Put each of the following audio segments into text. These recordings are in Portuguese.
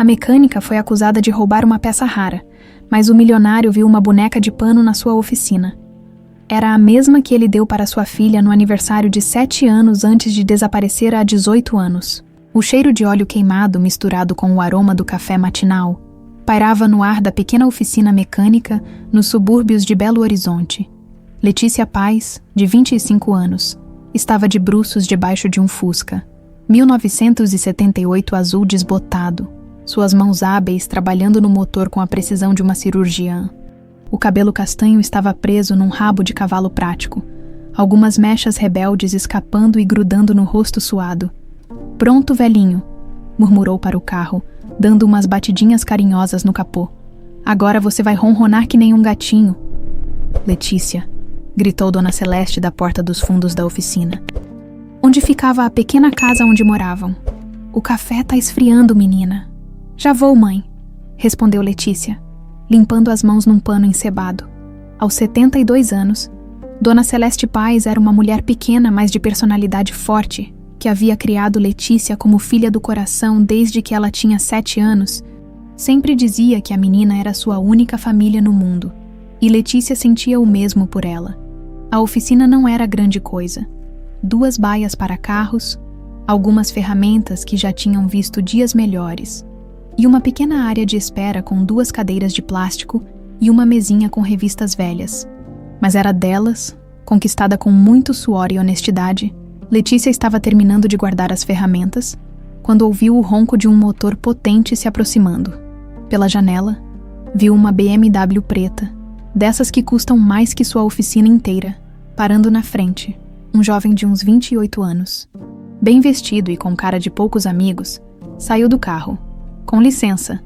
A mecânica foi acusada de roubar uma peça rara, mas o milionário viu uma boneca de pano na sua oficina. Era a mesma que ele deu para sua filha no aniversário de 7 anos antes de desaparecer há 18 anos. O cheiro de óleo queimado misturado com o aroma do café matinal pairava no ar da pequena oficina mecânica nos subúrbios de Belo Horizonte. Letícia Paz, de 25 anos, estava de bruços debaixo de um Fusca, 1978 azul desbotado, suas mãos hábeis trabalhando no motor com a precisão de uma cirurgiã. O cabelo castanho estava preso num rabo de cavalo prático, algumas mechas rebeldes escapando e grudando no rosto suado. "Pronto, velhinho", murmurou para o carro, dando umas batidinhas carinhosas no capô. "Agora você vai ronronar que nem um gatinho." "Letícia", gritou Dona Celeste da porta dos fundos da oficina, onde ficava a pequena casa onde moravam. "O café tá esfriando, menina." "Já vou, mãe", respondeu Letícia, limpando as mãos num pano encebado. Aos 72 anos, Dona Celeste Paz era uma mulher pequena, mas de personalidade forte, que havia criado Letícia como filha do coração desde que ela tinha 7 anos. Sempre dizia que a menina era sua única família no mundo, e Letícia sentia o mesmo por ela. A oficina não era grande coisa. 2 baias para carros, algumas ferramentas que já tinham visto dias melhores, e uma pequena área de espera com 2 cadeiras de plástico e uma mesinha com revistas velhas. Mas era delas, conquistada com muito suor e honestidade. Letícia estava terminando de guardar as ferramentas, quando ouviu o ronco de um motor potente se aproximando. Pela janela, viu uma BMW preta, dessas que custam mais que sua oficina inteira, parando na frente, um jovem de uns 28 anos. Bem vestido e com cara de poucos amigos, saiu do carro. "Com licença",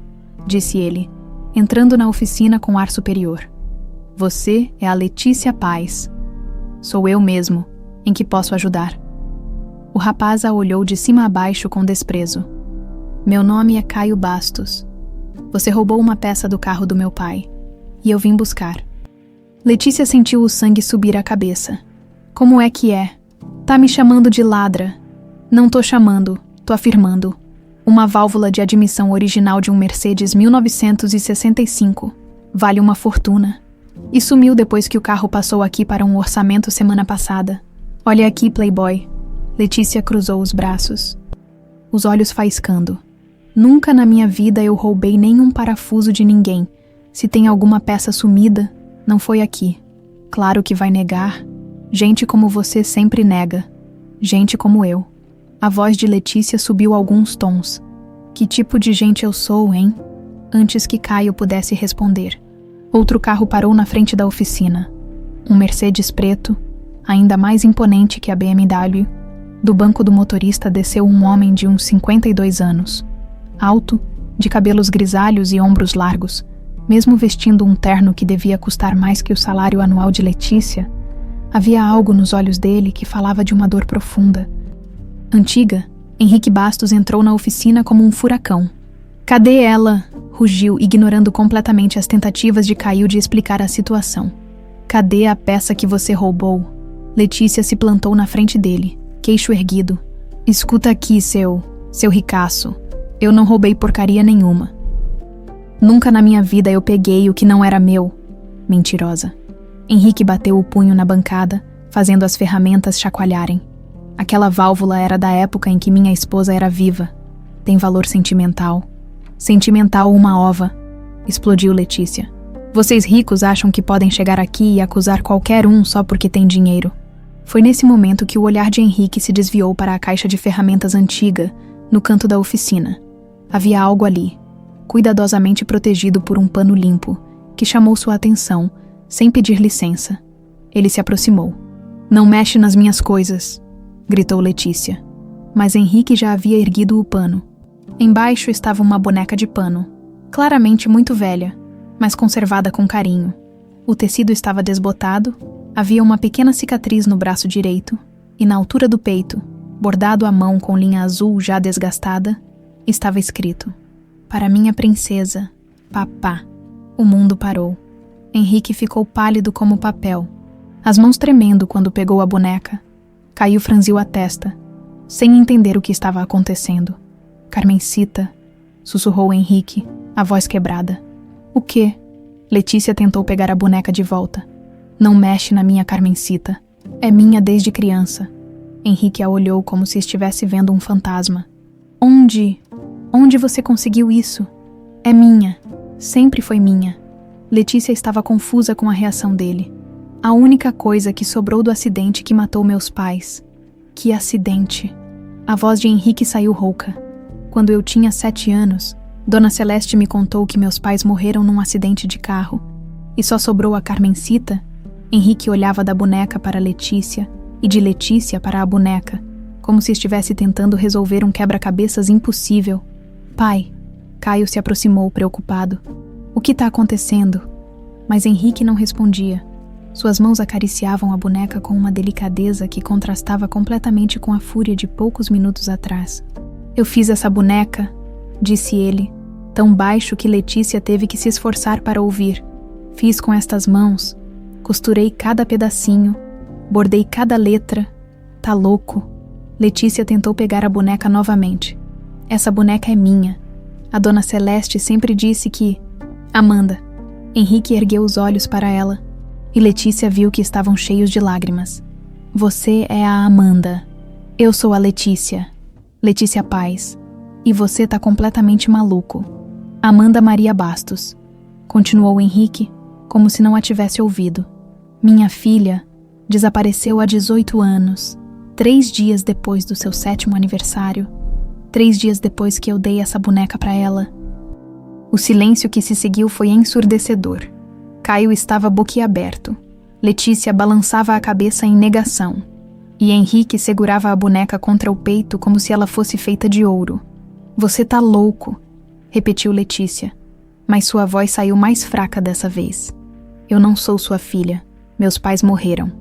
disse ele, entrando na oficina com ar superior. "Você é a Letícia Paz." "Sou eu mesmo. Em que posso ajudar?" O rapaz a olhou de cima a baixo com desprezo. "Meu nome é Caio Bastos. Você roubou uma peça do carro do meu pai, e eu vim buscar." Letícia sentiu o sangue subir à cabeça. "Como é que é? Tá me chamando de ladra." "Não tô chamando, tô afirmando. Uma válvula de admissão original de um Mercedes 1965. Vale uma fortuna. E sumiu depois que o carro passou aqui para um orçamento semana passada. Olha aqui, playboy." Letícia cruzou os braços, os olhos faiscando. "Nunca na minha vida eu roubei nenhum parafuso de ninguém. Se tem alguma peça sumida, não foi aqui." "Claro que vai negar. Gente como você sempre nega. Gente como eu." A voz de Letícia subiu alguns tons. "Que tipo de gente eu sou, hein?" Antes que Caio pudesse responder, outro carro parou na frente da oficina. Um Mercedes preto, ainda mais imponente que a BMW. Do banco do motorista desceu um homem de uns 52 anos. Alto, de cabelos grisalhos e ombros largos, mesmo vestindo um terno que devia custar mais que o salário anual de Letícia, havia algo nos olhos dele que falava de uma dor profunda. Antiga, Henrique Bastos entrou na oficina como um furacão. "Cadê ela?" rugiu, ignorando completamente as tentativas de Caio de explicar a situação. "Cadê a peça que você roubou?" Letícia se plantou na frente dele, queixo erguido. "Escuta aqui, seu ricaço. Eu não roubei porcaria nenhuma. Nunca na minha vida eu peguei o que não era meu." Mentirosa. Henrique bateu o punho na bancada, fazendo as ferramentas chacoalharem. "Aquela válvula era da época em que minha esposa era viva. Tem valor sentimental." "Sentimental uma ova", explodiu Letícia. "Vocês ricos acham que podem chegar aqui e acusar qualquer um só porque tem dinheiro." Foi nesse momento que o olhar de Henrique se desviou para a caixa de ferramentas antiga, no canto da oficina. Havia algo ali, cuidadosamente protegido por um pano limpo, que chamou sua atenção, sem pedir licença. Ele se aproximou. "Não mexe nas minhas coisas", gritou Letícia. Mas Henrique já havia erguido o pano. Embaixo estava uma boneca de pano, claramente muito velha, mas conservada com carinho. O tecido estava desbotado, havia uma pequena cicatriz no braço direito, e na altura do peito, bordado à mão com linha azul já desgastada, estava escrito: "Para minha princesa, papá." O mundo parou. Henrique ficou pálido como papel, as mãos tremendo quando pegou a boneca. Caio franziu a testa, sem entender o que estava acontecendo. Carmencita, sussurrou Henrique, a voz quebrada. O quê? Letícia tentou pegar a boneca de volta. Não mexe na minha Carmencita. É minha desde criança. Henrique a olhou como se estivesse vendo um fantasma. Onde? Onde você conseguiu isso? É minha. Sempre foi minha. Letícia estava confusa com a reação dele. A única coisa que sobrou do acidente que matou meus pais. Que acidente! A voz de Henrique saiu rouca. Quando eu tinha 7 anos, Dona Celeste me contou que meus pais morreram num acidente de carro. E só sobrou a Carmencita. Henrique olhava da boneca para Letícia e de Letícia para a boneca, como se estivesse tentando resolver um quebra-cabeças impossível. Pai, Caio se aproximou preocupado. O que está acontecendo? Mas Henrique não respondia. Suas mãos acariciavam a boneca com uma delicadeza que contrastava completamente com a fúria de poucos minutos atrás. Eu fiz essa boneca, disse ele, tão baixo que Letícia teve que se esforçar para ouvir. Fiz com estas mãos, costurei cada pedacinho, bordei cada letra. Tá louco? Letícia tentou pegar a boneca novamente. Essa boneca é minha. A Dona Celeste sempre disse que... Amanda. Henrique ergueu os olhos para ela, e Letícia viu que estavam cheios de lágrimas. Você é a Amanda. Eu sou a Letícia. Letícia Paz. E você tá completamente maluco. Amanda Maria Bastos. Continuou Henrique, como se não a tivesse ouvido. Minha filha desapareceu há 18 anos, 3 dias depois do seu 7º aniversário, 3 dias depois que eu dei essa boneca para ela. O silêncio que se seguiu foi ensurdecedor. Caio estava boquiaberto. Letícia balançava a cabeça em negação. E Henrique segurava a boneca contra o peito como se ela fosse feita de ouro. Você tá louco, repetiu Letícia, mas sua voz saiu mais fraca dessa vez. Eu não sou sua filha. Meus pais morreram.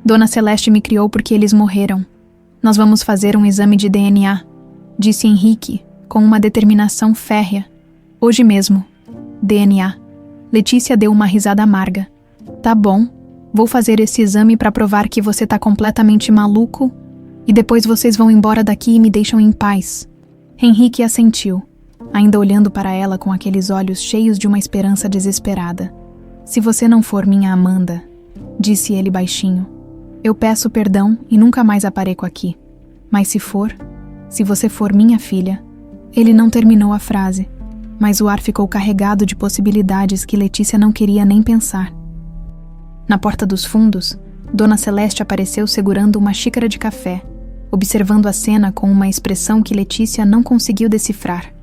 Dona Celeste me criou porque eles morreram. Nós vamos fazer um exame de DNA, disse Henrique, com uma determinação férrea. Hoje mesmo. DNA. Letícia deu uma risada amarga. Tá bom, vou fazer esse exame para provar que você tá completamente maluco e depois vocês vão embora daqui e me deixam em paz. Henrique assentiu, ainda olhando para ela com aqueles olhos cheios de uma esperança desesperada. Se você não for minha Amanda, disse ele baixinho, eu peço perdão e nunca mais apareço aqui. Mas se você for minha filha... Ele não terminou a frase, mas o ar ficou carregado de possibilidades que Letícia não queria nem pensar. Na porta dos fundos, Dona Celeste apareceu segurando uma xícara de café, observando a cena com uma expressão que Letícia não conseguiu decifrar.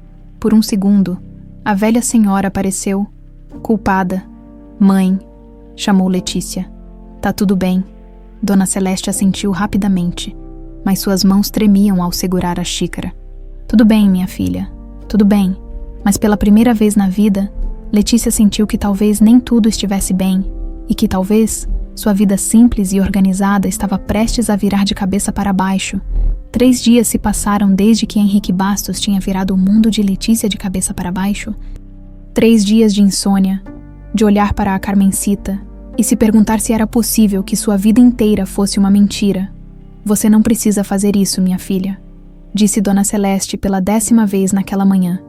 Por um segundo, a velha senhora apareceu, culpada. Mãe, chamou Letícia. Tá tudo bem. Dona Celeste assentiu rapidamente, mas suas mãos tremiam ao segurar a xícara. Tudo bem, minha filha, tudo bem. Mas pela primeira vez na vida, Letícia sentiu que talvez nem tudo estivesse bem e que talvez sua vida simples e organizada estava prestes a virar de cabeça para baixo. 3 dias se passaram desde que Henrique Bastos tinha virado o mundo de Letícia de cabeça para baixo. 3 dias de insônia, de olhar para a Carmencita e se perguntar se era possível que sua vida inteira fosse uma mentira. Você não precisa fazer isso, minha filha, disse Dona Celeste pela 10ª vez naquela manhã,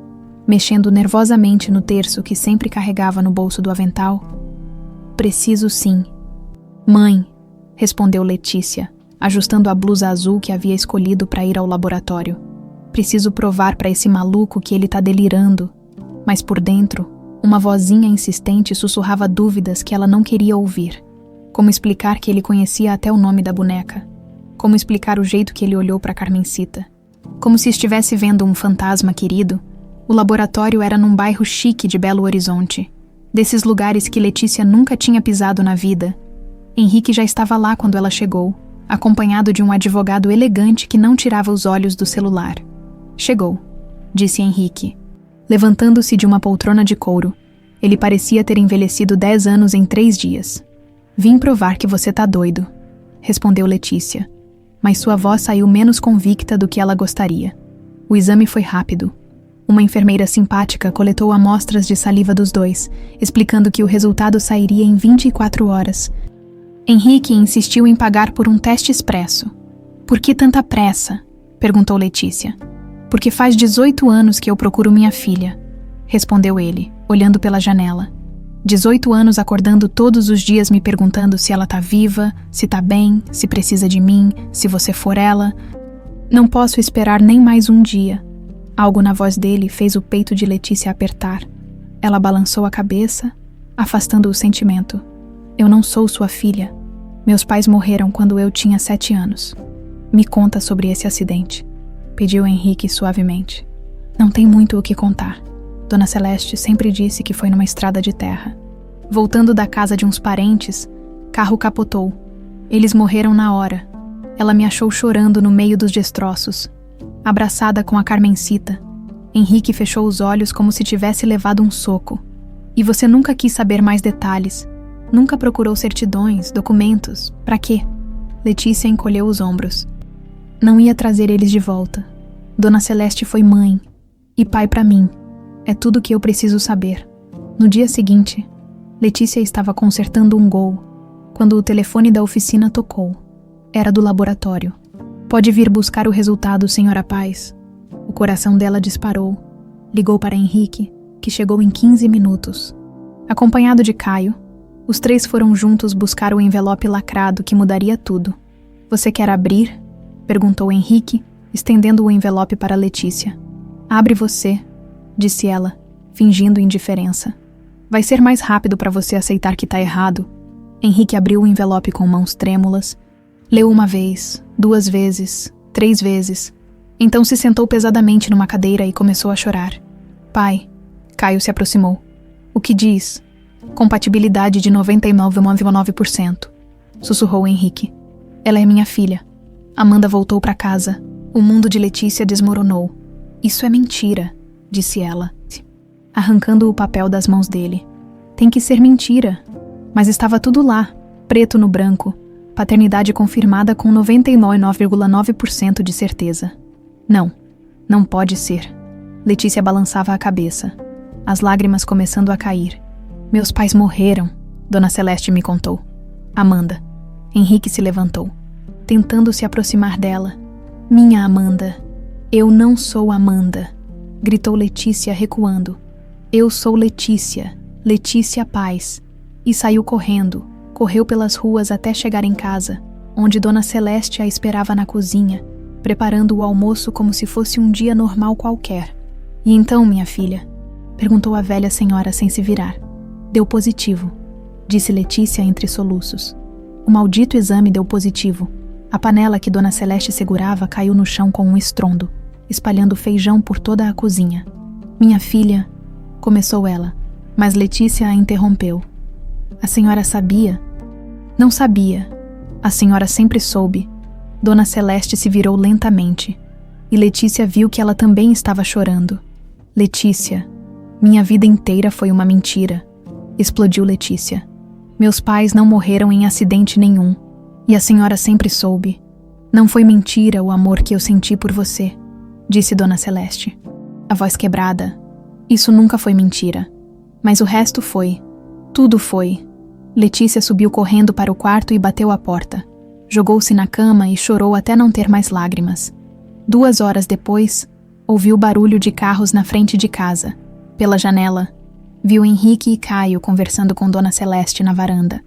mexendo nervosamente no terço que sempre carregava no bolso do avental. Preciso sim. Mãe, respondeu Letícia, ajustando a blusa azul que havia escolhido para ir ao laboratório. Preciso provar para esse maluco que ele tá delirando. Mas por dentro, uma vozinha insistente sussurrava dúvidas que ela não queria ouvir. Como explicar que ele conhecia até o nome da boneca? Como explicar o jeito que ele olhou para Carmencita? Como se estivesse vendo um fantasma querido. O laboratório era num bairro chique de Belo Horizonte, desses lugares que Letícia nunca tinha pisado na vida. Henrique já estava lá quando ela chegou, acompanhado de um advogado elegante que não tirava os olhos do celular. Chegou, disse Henrique, levantando-se de uma poltrona de couro. Ele parecia ter envelhecido 10 anos em 3 dias. Vim provar que você tá doido, respondeu Letícia, mas sua voz saiu menos convicta do que ela gostaria. O exame foi rápido. Uma enfermeira simpática coletou amostras de saliva dos dois, explicando que o resultado sairia em 24 horas. Henrique insistiu em pagar por um teste expresso. Por que tanta pressa? Perguntou Letícia. Porque faz 18 anos que eu procuro minha filha, respondeu ele, olhando pela janela. 18 anos acordando todos os dias me perguntando se ela tá viva, se tá bem, se precisa de mim, se você for ela. Não posso esperar nem mais um dia. Algo na voz dele fez o peito de Letícia apertar. Ela balançou a cabeça, afastando o sentimento. Eu não sou sua filha. Meus pais morreram quando eu tinha 7 anos. Me conta sobre esse acidente, pediu Henrique suavemente. Não tem muito o que contar. Dona Celeste sempre disse que foi numa estrada de terra. Voltando da casa de uns parentes, carro capotou. Eles morreram na hora. Ela me achou chorando no meio dos destroços, abraçada com a Carmencita. Henrique fechou os olhos como se tivesse levado um soco. E você nunca quis saber mais detalhes. Nunca procurou certidões, documentos. Pra quê? Letícia encolheu os ombros. Não ia trazer eles de volta. Dona Celeste foi mãe e pai pra mim. É tudo que eu preciso saber. No dia seguinte, Letícia estava consertando um Gol, quando o telefone da oficina tocou. Era do laboratório. Pode vir buscar o resultado, senhora Paz. O coração dela disparou. Ligou para Henrique, que chegou em 15 minutos. Acompanhado de Caio, os 3 foram juntos buscar o envelope lacrado que mudaria tudo. Você quer abrir? Perguntou Henrique, estendendo o envelope para Letícia. Abre você, disse ela, fingindo indiferença. Vai ser mais rápido para você aceitar que tá errado. Henrique abriu o envelope com mãos trêmulas. Leu 1 vez, 2 vezes, 3 vezes. Então se sentou pesadamente numa cadeira e começou a chorar. Pai, Caio se aproximou. O que diz? Compatibilidade de 99,9%. Sussurrou Henrique. Ela é minha filha. Amanda voltou para casa. O mundo de Letícia desmoronou. Isso é mentira, disse ela, arrancando o papel das mãos dele. Tem que ser mentira. Mas estava tudo lá, preto no branco. Paternidade confirmada com 99,9% de certeza. Não, não pode ser. Letícia balançava a cabeça, as lágrimas começando a cair. Meus pais morreram, Dona Celeste me contou. Amanda. Henrique se levantou, tentando se aproximar dela. Minha Amanda. Eu não sou Amanda, gritou Letícia recuando. Eu sou Letícia, Letícia Paz. E saiu correndo, correu pelas ruas até chegar em casa, onde Dona Celeste a esperava na cozinha, preparando o almoço como se fosse um dia normal qualquer. E então, minha filha? Perguntou a velha senhora sem se virar. Deu positivo, disse Letícia entre soluços. O maldito exame deu positivo. A panela que Dona Celeste segurava caiu no chão com um estrondo, espalhando feijão por toda a cozinha. Minha filha, começou ela, mas Letícia a interrompeu. A senhora sabia? Não sabia. A senhora sempre soube. Dona Celeste se virou lentamente, e Letícia viu que ela também estava chorando. Letícia, minha vida inteira foi uma mentira, explodiu Letícia. Meus pais não morreram em acidente nenhum, e a senhora sempre soube. Não foi mentira o amor que eu senti por você, disse Dona Celeste. A voz quebrada. Isso nunca foi mentira. Mas o resto foi. Tudo foi. Letícia subiu correndo para o quarto e bateu a porta. Jogou-se na cama e chorou até não ter mais lágrimas. 2 horas depois, ouviu barulho de carros na frente de casa. Pela janela, viu Henrique e Caio conversando com Dona Celeste na varanda.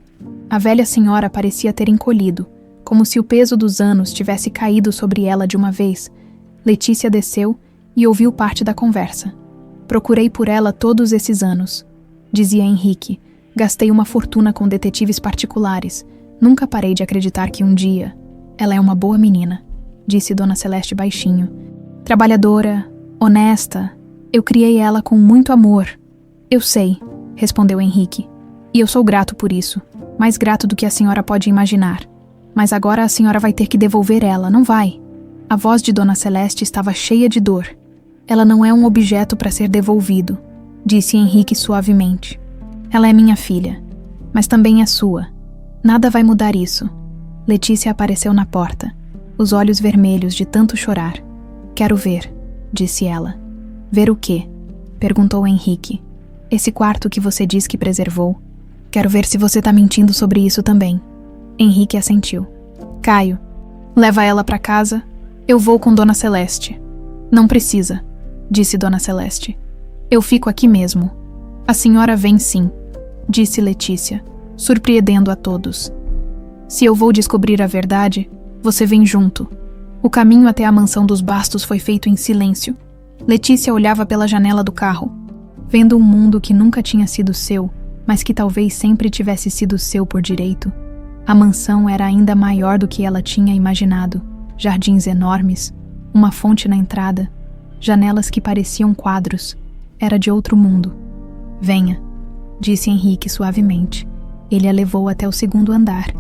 A velha senhora parecia ter encolhido, como se o peso dos anos tivesse caído sobre ela de uma vez. Letícia desceu e ouviu parte da conversa. Procurei por ela todos esses anos, dizia Henrique. Gastei uma fortuna com detetives particulares. Nunca parei de acreditar que um dia... Ela é uma boa menina, disse Dona Celeste baixinho. Trabalhadora, honesta. Eu criei ela com muito amor. Eu sei, respondeu Henrique. E eu sou grato por isso. Mais grato do que a senhora pode imaginar. Mas agora a senhora vai ter que devolver ela, não vai? A voz de Dona Celeste estava cheia de dor. Ela não é um objeto para ser devolvido, disse Henrique suavemente. Ela é minha filha, mas também é sua. Nada vai mudar isso. Letícia apareceu na porta, os olhos vermelhos de tanto chorar. Quero ver, disse ela. Ver o quê? Perguntou Henrique. Esse quarto que você diz que preservou. Quero ver se você tá mentindo sobre isso também. Henrique assentiu. Caio, leva ela para casa. Eu vou com Dona Celeste. Não precisa, disse Dona Celeste. Eu fico aqui mesmo. A senhora vem sim, disse Letícia, surpreendendo a todos. Se eu vou descobrir a verdade, você vem junto. O caminho até a mansão dos Bastos foi feito em silêncio. Letícia olhava pela janela do carro, vendo um mundo que nunca tinha sido seu, mas que talvez sempre tivesse sido seu por direito. A mansão era ainda maior do que ela tinha imaginado. Jardins enormes, uma fonte na entrada, janelas que pareciam quadros. Era de outro mundo. Venha, disse Henrique suavemente. Ele a levou até o segundo andar.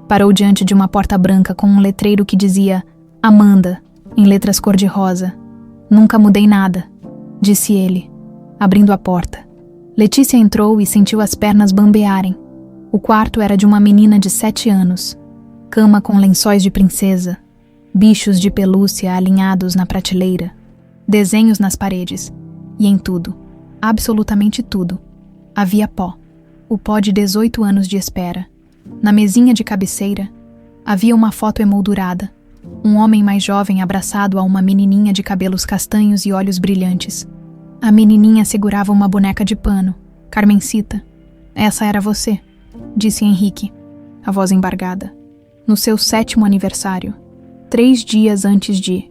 Parou diante de uma porta branca com um letreiro que dizia Amanda, em letras cor-de-rosa. Nunca mudei nada, disse ele, abrindo a porta. Letícia entrou e sentiu as pernas bambearem. O quarto era de uma menina de 7 anos. Cama com lençóis de princesa, bichos de pelúcia alinhados na prateleira, desenhos nas paredes, e em tudo, absolutamente tudo, havia pó. O pó de 18 anos de espera. Na mesinha de cabeceira, havia uma foto emoldurada. Um homem mais jovem abraçado a uma menininha de cabelos castanhos e olhos brilhantes. A menininha segurava uma boneca de pano. Carmencita, essa era você, disse Henrique, a voz embargada. No seu 7º aniversário, 3 dias antes de...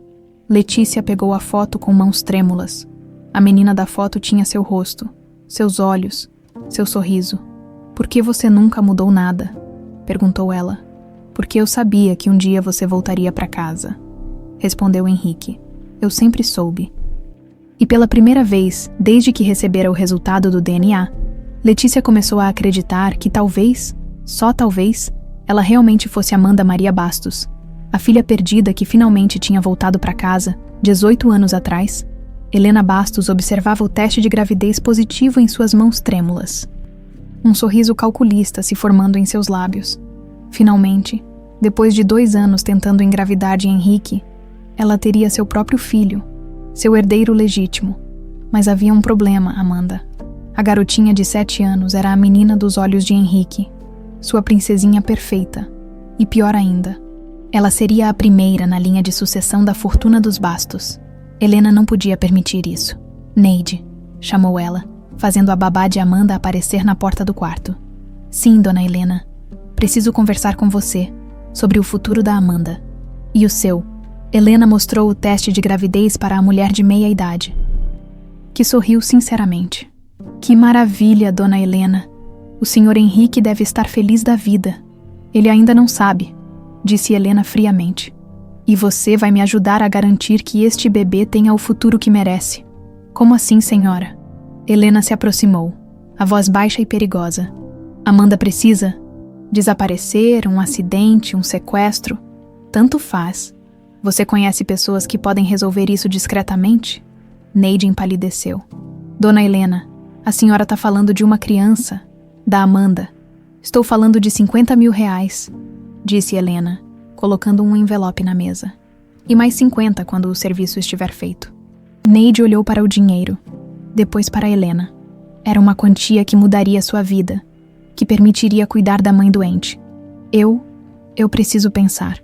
Letícia pegou a foto com mãos trêmulas. A menina da foto tinha seu rosto, seus olhos, seu sorriso. Por que você nunca mudou nada? Perguntou ela. Porque eu sabia que um dia você voltaria para casa, respondeu Henrique. Eu sempre soube. E pela primeira vez, desde que recebera o resultado do DNA, Letícia começou a acreditar que talvez, só talvez, ela realmente fosse Amanda Maria Bastos, a filha perdida que finalmente tinha voltado para casa, 18 anos atrás. Helena Bastos observava o teste de gravidez positivo em suas mãos trêmulas. Um sorriso calculista se formando em seus lábios. Finalmente, depois de 2 anos tentando engravidar de Henrique, ela teria seu próprio filho, seu herdeiro legítimo. Mas havia um problema, Amanda. A garotinha de 7 anos era a menina dos olhos de Henrique, sua princesinha perfeita. E pior ainda, ela seria a primeira na linha de sucessão da fortuna dos Bastos. Helena não podia permitir isso. Neide, chamou ela, fazendo a babá de Amanda aparecer na porta do quarto. Sim, dona Helena. Preciso conversar com você sobre o futuro da Amanda. E o seu? Helena mostrou o teste de gravidez para a mulher de meia idade, que sorriu sinceramente. Que maravilha, dona Helena. O senhor Henrique deve estar feliz da vida. Ele ainda não sabe, disse Helena friamente. E você vai me ajudar a garantir que este bebê tenha o futuro que merece. Como assim, senhora? Helena se aproximou, a voz baixa e perigosa. Amanda precisa desaparecer, um acidente, um sequestro. Tanto faz. Você conhece pessoas que podem resolver isso discretamente? Neide empalideceu. Dona Helena, a senhora está falando de uma criança, da Amanda. Estou falando de 50 mil reais, disse Helena, colocando um envelope na mesa. E mais 50 quando o serviço estiver feito. Neide olhou para o dinheiro, depois para Helena. Era uma quantia que mudaria sua vida, que permitiria cuidar da mãe doente. Eu preciso pensar.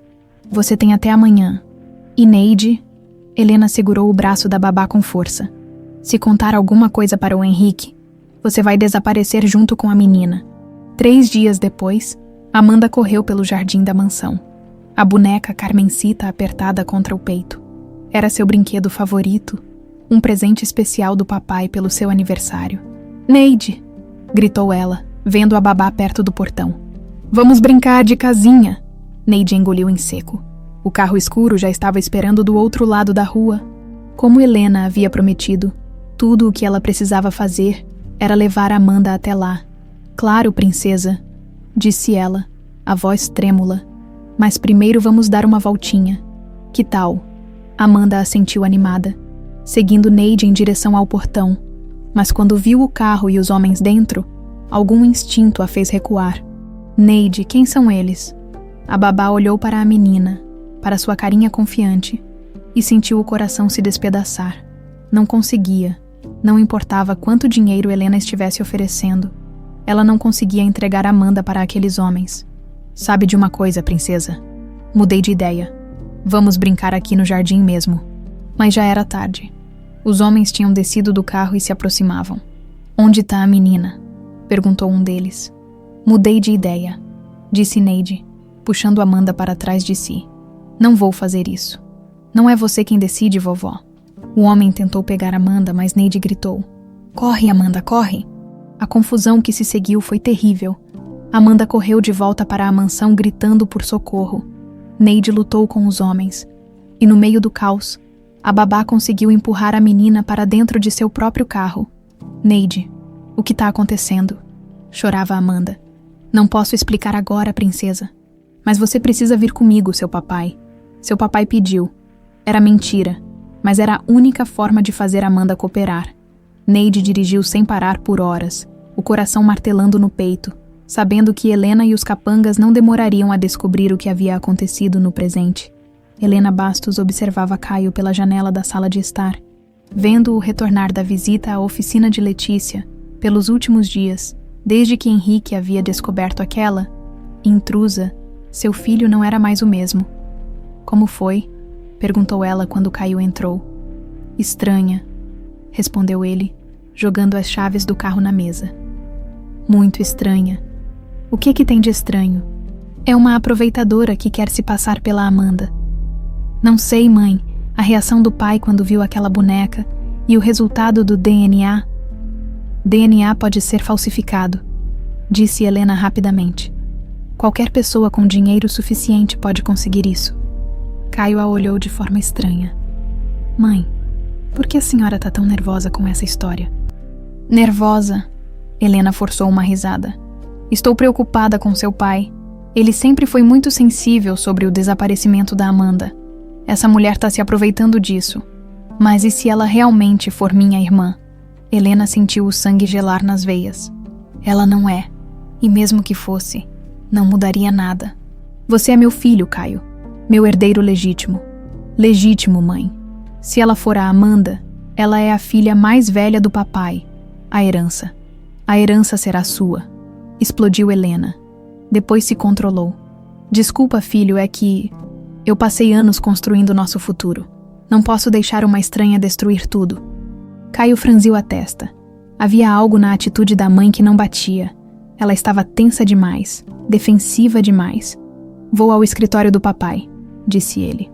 Você tem até amanhã. E Neide... Helena segurou o braço da babá com força. Se contar alguma coisa para o Henrique, você vai desaparecer junto com a menina. 3 dias depois, Amanda correu pelo jardim da mansão. A boneca Carmencita apertada contra o peito. Era seu brinquedo favorito, um presente especial do papai pelo seu aniversário. Neide! Gritou ela, vendo a babá perto do portão. Vamos brincar de casinha! Neide engoliu em seco. O carro escuro já estava esperando do outro lado da rua. Como Helena havia prometido, tudo o que ela precisava fazer era levar Amanda até lá. Claro, princesa, disse ela, a voz trêmula. Mas primeiro vamos dar uma voltinha. Que tal? Amanda assentiu animada, seguindo Neide em direção ao portão. Mas quando viu o carro e os homens dentro, algum instinto a fez recuar. Neide, quem são eles? A babá olhou para a menina, para sua carinha confiante, e sentiu o coração se despedaçar. Não conseguia. Não importava quanto dinheiro Helena estivesse oferecendo. Ela não conseguia entregar Amanda para aqueles homens. Sabe de uma coisa, princesa? Mudei de ideia. Vamos brincar aqui no jardim mesmo. Mas já era tarde. Os homens tinham descido do carro e se aproximavam. "Onde está a menina?" perguntou um deles. "Mudei de ideia", disse Neide, puxando Amanda para trás de si. "Não vou fazer isso. Não é você quem decide, vovó." O homem tentou pegar Amanda, mas Neide gritou: "Corre, Amanda, corre!" A confusão que se seguiu foi terrível. Amanda correu de volta para a mansão gritando por socorro. Neide lutou com os homens. E no meio do caos, a babá conseguiu empurrar a menina para dentro de seu próprio carro. "Neide, o que está acontecendo?" chorava Amanda. "Não posso explicar agora, princesa. Mas você precisa vir comigo, seu papai. Seu papai pediu. Era mentira, mas era a única forma de fazer Amanda cooperar." Neide dirigiu sem parar por horas, o coração martelando no peito, sabendo que Helena e os capangas não demorariam a descobrir o que havia acontecido no presente. Helena Bastos observava Caio pela janela da sala de estar, vendo-o retornar da visita à oficina de Letícia, pelos últimos dias, desde que Henrique havia descoberto aquela intrusa. Seu filho não era mais o mesmo. "Como foi?" perguntou ela quando Caio entrou. "Estranha", respondeu ele, jogando as chaves do carro na mesa. "Muito estranha. O que tem de estranho?" "É uma aproveitadora que quer se passar pela Amanda." "Não sei, mãe. A reação do pai quando viu aquela boneca e o resultado do DNA." "DNA pode ser falsificado", disse Helena rapidamente. "Qualquer pessoa com dinheiro suficiente pode conseguir isso." Caio a olhou de forma estranha. "Mãe, por que a senhora está tão nervosa com essa história?" "Nervosa?" Helena forçou uma risada. "Estou preocupada com seu pai. Ele sempre foi muito sensível sobre o desaparecimento da Amanda. Essa mulher está se aproveitando disso. Mas e se ela realmente for minha irmã?" Helena sentiu o sangue gelar nas veias. "Ela não é. E mesmo que fosse, não mudaria nada. Você é meu filho, Caio. Meu herdeiro legítimo." "Legítimo, mãe. Se ela for a Amanda, ela é a filha mais velha do papai. A herança. A herança será sua." Explodiu Helena. Depois se controlou. "Desculpa, filho, é que eu passei anos construindo nosso futuro. Não posso deixar uma estranha destruir tudo." Caio franziu a testa. Havia algo na atitude da mãe que não batia. Ela estava tensa demais, defensiva demais. "Vou ao escritório do papai", disse ele.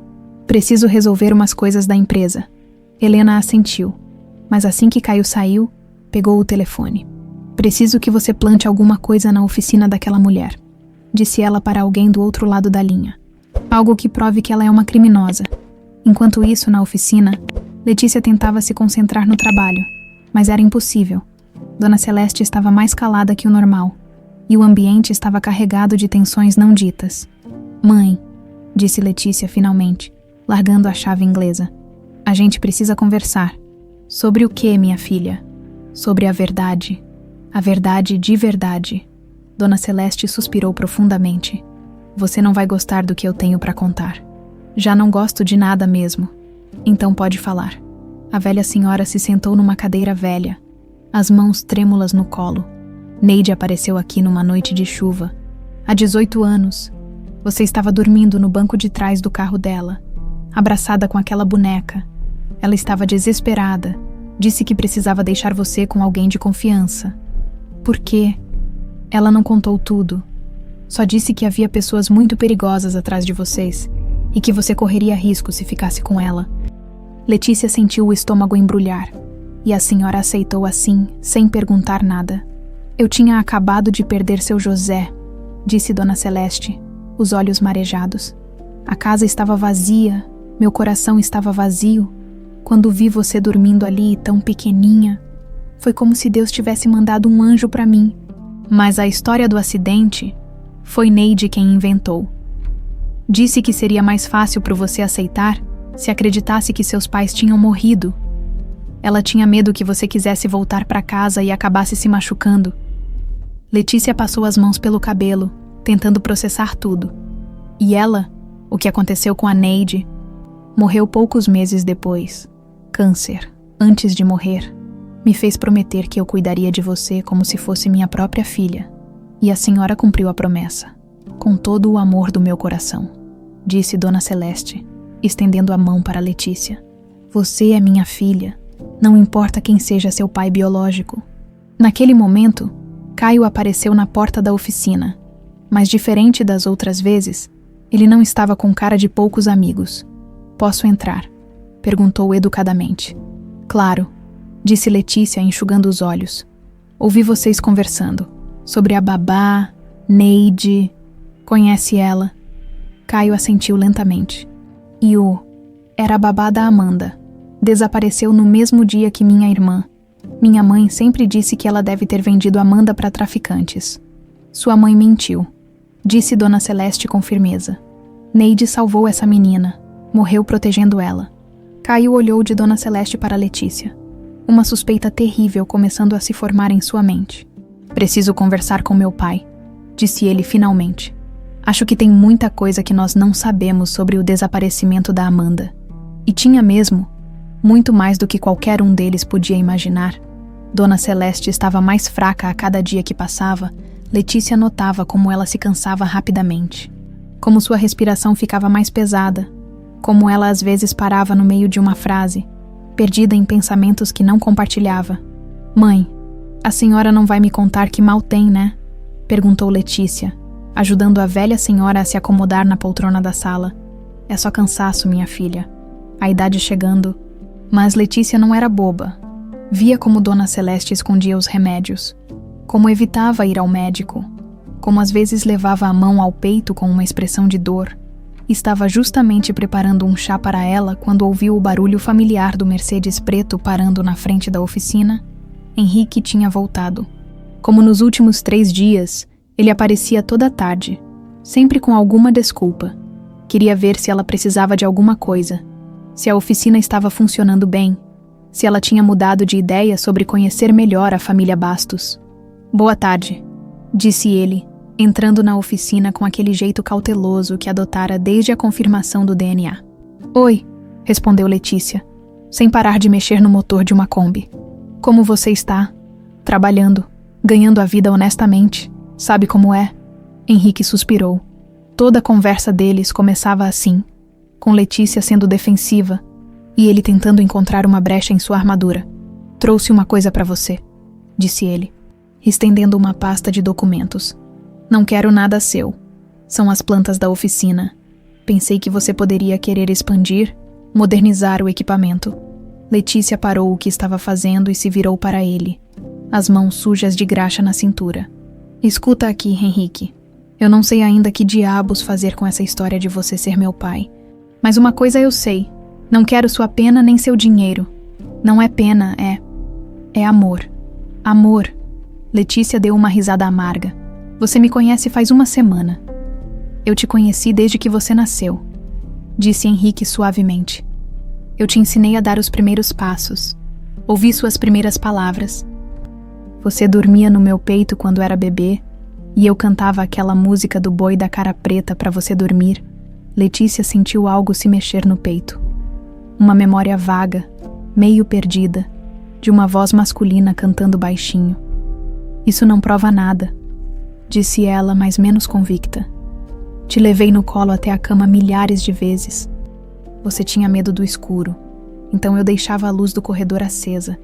"Preciso resolver umas coisas da empresa." Helena assentiu, mas assim que Caio saiu, pegou o telefone. "Preciso que você plante alguma coisa na oficina daquela mulher", disse ela para alguém do outro lado da linha. "Algo que prove que ela é uma criminosa." Enquanto isso, na oficina, Letícia tentava se concentrar no trabalho, mas era impossível. Dona Celeste estava mais calada que o normal, e o ambiente estava carregado de tensões não ditas. "Mãe", disse Letícia finalmente, largando a chave inglesa. "A gente precisa conversar." "Sobre o que, minha filha?" "Sobre a verdade. A verdade de verdade." Dona Celeste suspirou profundamente. "Você não vai gostar do que eu tenho para contar." "Já não gosto de nada mesmo." "Então pode falar." A velha senhora se sentou numa cadeira velha, as mãos trêmulas no colo. "Neide apareceu aqui numa noite de chuva. Há 18 anos. Você estava dormindo no banco de trás do carro dela, abraçada com aquela boneca. Ela estava desesperada. Disse que precisava deixar você com alguém de confiança." "Por quê?" "Ela não contou tudo. Só disse que havia pessoas muito perigosas atrás de vocês e que você correria risco se ficasse com ela." Letícia sentiu o estômago embrulhar, e a senhora aceitou assim, sem perguntar nada. "Eu tinha acabado de perder seu José", disse Dona Celeste, os olhos marejados. "A casa estava vazia, meu coração estava vazio. Quando vi você dormindo ali, tão pequeninha, foi como se Deus tivesse mandado um anjo para mim. Mas a história do acidente foi Neide quem inventou. Disse que seria mais fácil para você aceitar se acreditasse que seus pais tinham morrido. Ela tinha medo que você quisesse voltar para casa e acabasse se machucando." Letícia passou as mãos pelo cabelo, tentando processar tudo. "E ela, o que aconteceu com a Neide, morreu poucos meses depois. Câncer, antes de morrer. Me fez prometer que eu cuidaria de você como se fosse minha própria filha. E a senhora cumpriu a promessa, com todo o amor do meu coração", disse Dona Celeste, estendendo a mão para Letícia. Você é minha filha, não importa quem seja seu pai biológico. Naquele momento, Caio apareceu na porta da oficina, mas diferente das outras vezes, ele não estava com cara de poucos amigos. Posso entrar? Perguntou educadamente. Claro, disse Letícia enxugando os olhos. Ouvi vocês conversando sobre a babá, Neide. Conhece ela? Caio assentiu lentamente. Era a babá da Amanda. Desapareceu no mesmo dia que minha irmã. Minha mãe sempre disse que ela deve ter vendido Amanda para traficantes. Sua mãe mentiu, disse Dona Celeste com firmeza. Neide salvou essa menina, morreu protegendo ela. Caio olhou de Dona Celeste para Letícia. Uma suspeita terrível começando a se formar em sua mente. Preciso conversar com meu pai, disse ele finalmente. Acho que tem muita coisa que nós não sabemos sobre o desaparecimento da Amanda. E tinha mesmo, muito mais do que qualquer um deles podia imaginar. Dona Celeste estava mais fraca a cada dia que passava. Letícia notava como ela se cansava rapidamente, como sua respiração ficava mais pesada, como ela às vezes parava no meio de uma frase, perdida em pensamentos que não compartilhava. Mãe, a senhora não vai me contar que mal tem, né? Perguntou Letícia, ajudando a velha senhora a se acomodar na poltrona da sala. É só cansaço, minha filha. A idade chegando. Mas Letícia não era boba. Via como Dona Celeste escondia os remédios, como evitava ir ao médico, como às vezes levava a mão ao peito com uma expressão de dor. Estava justamente preparando um chá para ela quando ouviu o barulho familiar do Mercedes preto parando na frente da oficina. Henrique tinha voltado. Como nos últimos 3 dias, ele aparecia toda tarde, sempre com alguma desculpa. Queria ver se ela precisava de alguma coisa, se a oficina estava funcionando bem, se ela tinha mudado de ideia sobre conhecer melhor a família Bastos. Boa tarde, disse ele, entrando na oficina com aquele jeito cauteloso que adotara desde a confirmação do DNA. Oi, respondeu Letícia, sem parar de mexer no motor de uma Kombi. Como você está? Trabalhando, ganhando a vida honestamente. Sabe como é? Henrique suspirou. Toda a conversa deles começava assim, com Letícia sendo defensiva e ele tentando encontrar uma brecha em sua armadura. Trouxe uma coisa para você, disse ele, estendendo uma pasta de documentos. Não quero nada seu. São as plantas da oficina. Pensei que você poderia querer expandir, modernizar o equipamento. Letícia parou o que estava fazendo e se virou para ele, as mãos sujas de graxa na cintura. Escuta aqui, Henrique. Eu não sei ainda que diabos fazer com essa história de você ser meu pai. Mas uma coisa eu sei. Não quero sua pena nem seu dinheiro. Não é pena, é amor. Amor. Letícia deu uma risada amarga. Você me conhece faz 1 semana. Eu te conheci desde que você nasceu, disse Henrique suavemente. Eu te ensinei a dar os primeiros passos. Ouvi suas primeiras palavras. Você dormia no meu peito quando era bebê e eu cantava aquela música do boi da cara preta para você dormir. Letícia sentiu algo se mexer no peito. Uma memória vaga, meio perdida, de uma voz masculina cantando baixinho. Isso não prova nada, disse ela, mas menos convicta. Te levei no colo até a cama milhares de vezes. Você tinha medo do escuro, então eu deixava a luz do corredor acesa,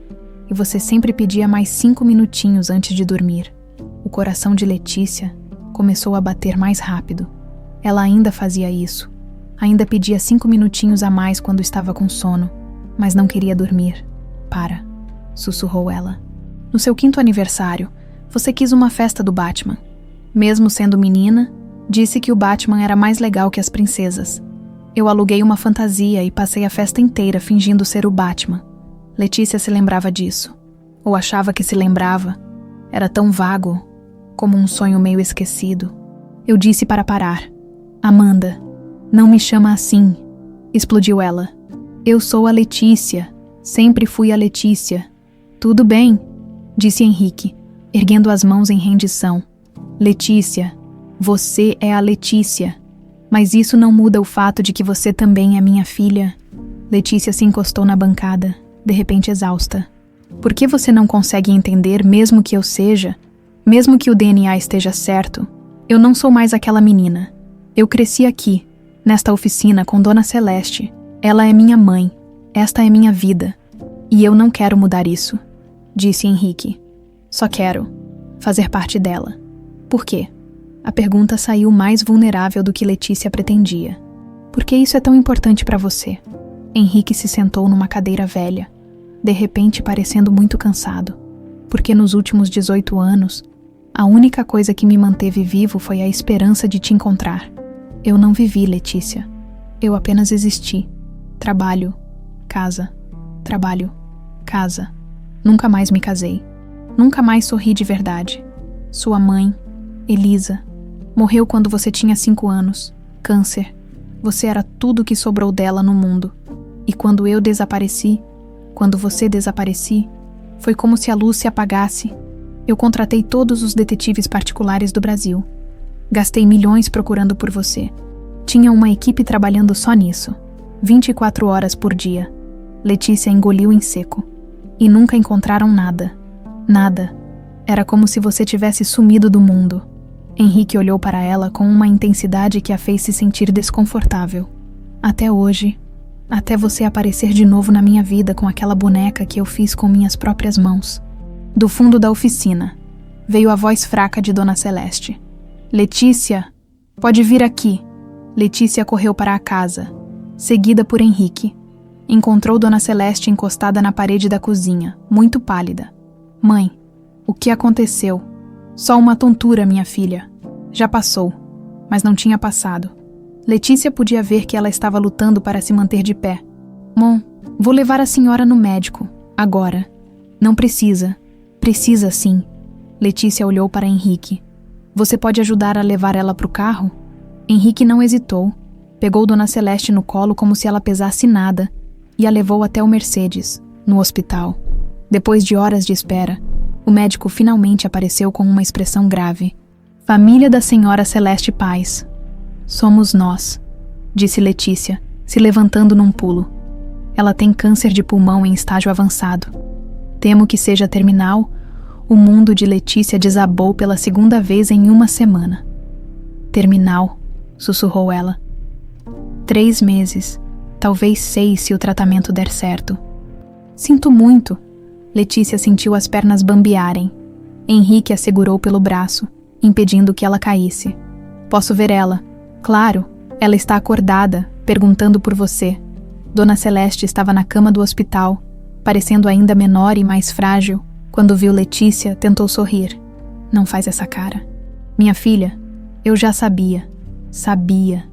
e você sempre pedia mais 5 minutinhos antes de dormir. O coração de Letícia começou a bater mais rápido. Ela ainda fazia isso. Ainda pedia 5 minutinhos a mais quando estava com sono, mas não queria dormir. Para, sussurrou ela. No seu 5º aniversário, você quis uma festa do Batman. Mesmo sendo menina, disse que o Batman era mais legal que as princesas. Eu aluguei uma fantasia e passei a festa inteira fingindo ser o Batman. Letícia se lembrava disso. Ou achava que se lembrava. Era tão vago, como um sonho meio esquecido. Eu disse para parar. Amanda, não me chama assim, explodiu ela. Eu sou a Letícia. Sempre fui a Letícia. Tudo bem, disse Henrique, erguendo as mãos em rendição. Letícia, você é a Letícia. Mas isso não muda o fato de que você também é minha filha. Letícia se encostou na bancada, de repente exausta. Por que você não consegue entender, mesmo que eu seja, mesmo que o DNA esteja certo? Eu não sou mais aquela menina. Eu cresci aqui, nesta oficina com Dona Celeste. Ela é minha mãe. Esta é minha vida, e eu não quero mudar isso, disse Henrique. Só quero fazer parte dela. Por quê? A pergunta saiu mais vulnerável do que Letícia pretendia. Por que isso é tão importante para você? Henrique se sentou numa cadeira velha, de repente parecendo muito cansado. Porque nos últimos 18 anos, a única coisa que me manteve vivo foi a esperança de te encontrar. Eu não vivi, Letícia. Eu apenas existi. Trabalho, casa, trabalho, casa. Nunca mais me casei. Nunca mais sorri de verdade. Sua mãe, Elisa, morreu quando você tinha 5 anos. Câncer. Você era tudo que sobrou dela no mundo. E quando eu desapareci, quando você desapareci, foi como se a luz se apagasse. Eu contratei todos os detetives particulares do Brasil. Gastei milhões procurando por você. Tinha uma equipe trabalhando só nisso. 24 horas por dia. Letícia engoliu em seco. E nunca encontraram nada. Nada. Era como se você tivesse sumido do mundo. Henrique olhou para ela com uma intensidade que a fez se sentir desconfortável. Até hoje. Até você aparecer de novo na minha vida com aquela boneca que eu fiz com minhas próprias mãos. Do fundo da oficina, veio a voz fraca de Dona Celeste. Letícia, pode vir aqui. Letícia correu para a casa, seguida por Henrique. Encontrou Dona Celeste encostada na parede da cozinha, muito pálida. Mãe, o que aconteceu? Só uma tontura, minha filha. Já passou, mas não tinha passado. Letícia podia ver que ela estava lutando para se manter de pé. Mom, vou levar a senhora no médico, agora. Não precisa. Precisa sim. Letícia olhou para Henrique. Você pode ajudar a levar ela para o carro? Henrique não hesitou. Pegou Dona Celeste no colo como se ela pesasse nada e a levou até o Mercedes, no hospital. Depois de horas de espera, o médico finalmente apareceu com uma expressão grave. Família da senhora Celeste Paz. Somos nós, disse Letícia, se levantando num pulo. Ela tem câncer de pulmão em estágio avançado. Temo que seja terminal. O mundo de Letícia desabou pela segunda vez em uma semana. Terminal, sussurrou ela. 3 meses, talvez 6 se o tratamento der certo. Sinto muito. Letícia sentiu as pernas bambearem. Henrique a segurou pelo braço, impedindo que ela caísse. Posso ver ela? Claro, ela está acordada, perguntando por você. Dona Celeste estava na cama do hospital, parecendo ainda menor e mais frágil. Quando viu Letícia, tentou sorrir. Não faz essa cara. Minha filha, eu já sabia. Sabia.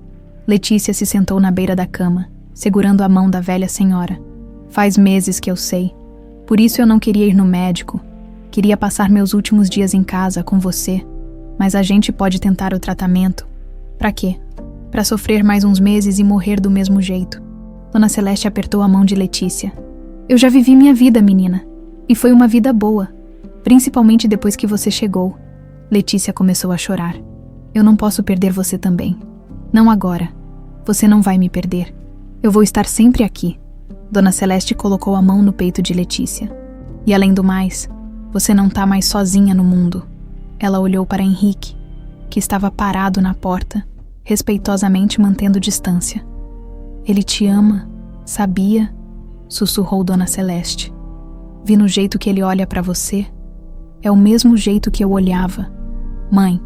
Letícia se sentou na beira da cama, segurando a mão da velha senhora. Faz meses que eu sei. Por isso eu não queria ir no médico. Queria passar meus últimos dias em casa com você. Mas a gente pode tentar o tratamento. Pra quê? Pra sofrer mais uns meses e morrer do mesmo jeito. Dona Celeste apertou a mão de Letícia. Eu já vivi minha vida, menina. E foi uma vida boa. Principalmente depois que você chegou. Letícia começou a chorar. Eu não posso perder você também. Não agora. Você não vai me perder. Eu vou estar sempre aqui. Dona Celeste colocou a mão no peito de Letícia. E além do mais, você não tá mais sozinha no mundo. Ela olhou para Henrique, que estava parado na porta, respeitosamente mantendo distância. Ele te ama, sabia? Sussurrou Dona Celeste. Vi no jeito que ele olha para você. É o mesmo jeito que eu olhava. Mãe,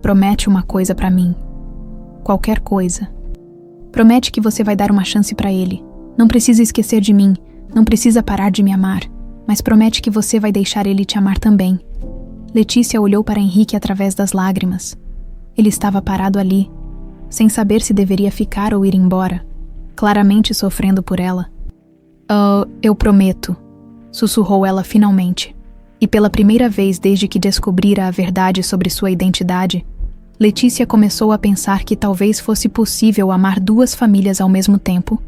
promete uma coisa para mim. Qualquer coisa. Promete que você vai dar uma chance para ele. Não precisa esquecer de mim, não precisa parar de me amar, mas promete que você vai deixar ele te amar também. Letícia olhou para Henrique através das lágrimas. Ele estava parado ali, sem saber se deveria ficar ou ir embora, claramente sofrendo por ela. Eu prometo, sussurrou ela finalmente. E pela primeira vez desde que descobrira a verdade sobre sua identidade, Letícia começou a pensar que talvez fosse possível amar 2 famílias ao mesmo tempo.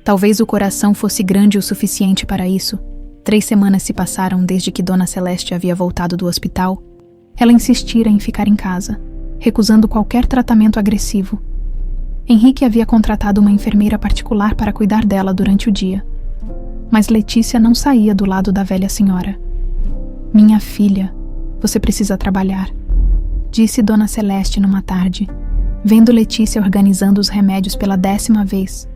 Talvez o coração fosse grande o suficiente para isso. 3 semanas se passaram desde que Dona Celeste havia voltado do hospital. Ela insistira em ficar em casa, recusando qualquer tratamento agressivo. Henrique havia contratado uma enfermeira particular para cuidar dela durante o dia. Mas Letícia não saía do lado da velha senhora. Minha filha, você precisa trabalhar, disse Dona Celeste numa tarde, vendo Letícia organizando os remédios pela 10ª vez.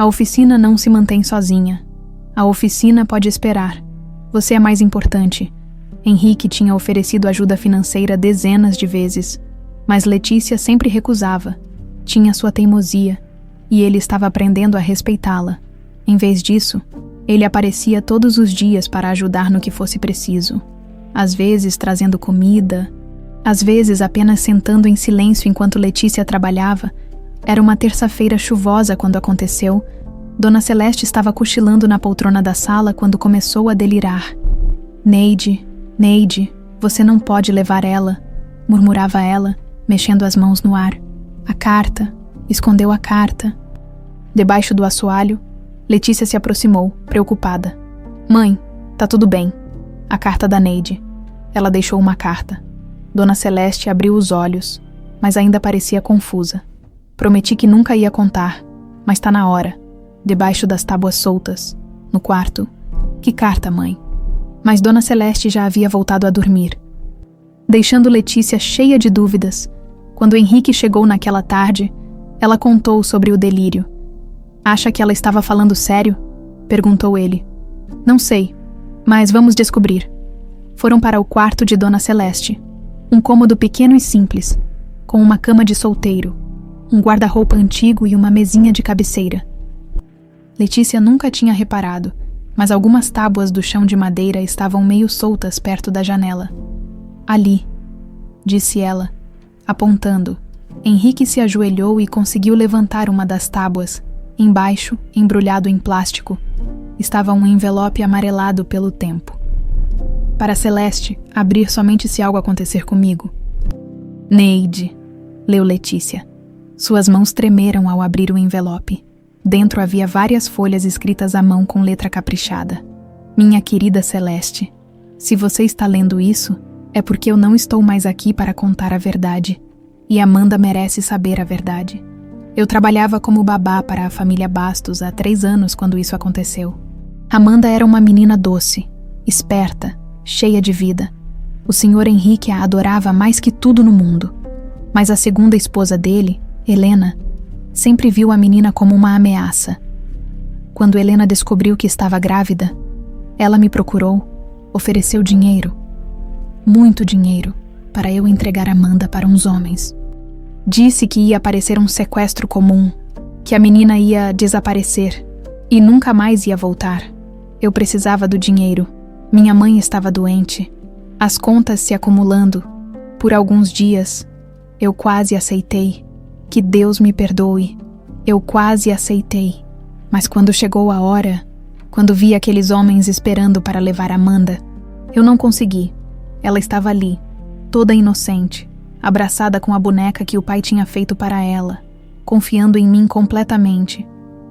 A oficina não se mantém sozinha. A oficina pode esperar. Você é mais importante. Henrique tinha oferecido ajuda financeira dezenas de vezes, mas Letícia sempre recusava. Tinha sua teimosia, e ele estava aprendendo a respeitá-la. Em vez disso, ele aparecia todos os dias para ajudar no que fosse preciso. Às vezes trazendo comida, às vezes apenas sentando em silêncio enquanto Letícia trabalhava. Era uma terça-feira chuvosa quando aconteceu. Dona Celeste estava cochilando na poltrona da sala quando começou a delirar. Neide, você não pode levar ela, murmurava ela, mexendo as mãos no ar. A carta, escondeu a carta. Debaixo do assoalho, Letícia se aproximou, preocupada. Mãe, tá tudo bem. A carta da Neide. Ela deixou uma carta. Dona Celeste abriu os olhos, mas ainda parecia confusa. Prometi que nunca ia contar, mas tá na hora. Debaixo das tábuas soltas, no quarto. Que carta, mãe? Mas Dona Celeste já havia voltado a dormir, deixando Letícia cheia de dúvidas. Quando Henrique chegou naquela tarde, ela contou sobre o delírio. Acha que ela estava falando sério? Perguntou ele. Não sei, mas vamos descobrir. Foram para o quarto de Dona Celeste. Um cômodo pequeno e simples, com uma cama de solteiro, um guarda-roupa antigo e uma mesinha de cabeceira. Letícia nunca tinha reparado, mas algumas tábuas do chão de madeira estavam meio soltas perto da janela. Ali, disse ela, apontando. Henrique se ajoelhou e conseguiu levantar uma das tábuas. Embaixo, embrulhado em plástico, estava um envelope amarelado pelo tempo. Para Celeste, abrir somente se algo acontecer comigo. Neide, leu Letícia. Suas mãos tremeram ao abrir o envelope. Dentro havia várias folhas escritas à mão com letra caprichada. Minha querida Celeste, se você está lendo isso, é porque eu não estou mais aqui para contar a verdade. E Amanda merece saber a verdade. Eu trabalhava como babá para a família Bastos há 3 anos quando isso aconteceu. Amanda era uma menina doce, esperta, cheia de vida. O Sr. Henrique a adorava mais que tudo no mundo. Mas a segunda esposa dele, Helena, sempre viu a menina como uma ameaça. Quando Helena descobriu que estava grávida, ela me procurou, ofereceu dinheiro, muito dinheiro, para eu entregar Amanda para uns homens. Disse que ia parecer um sequestro comum, que a menina ia desaparecer e nunca mais ia voltar. Eu precisava do dinheiro. Minha mãe estava doente. As contas se acumulando. Por alguns dias, eu quase aceitei. Que Deus me perdoe. Eu quase aceitei. Mas quando chegou a hora, quando vi aqueles homens esperando para levar Amanda, eu não consegui. Ela estava ali, toda inocente, abraçada com a boneca que o pai tinha feito para ela, confiando em mim completamente.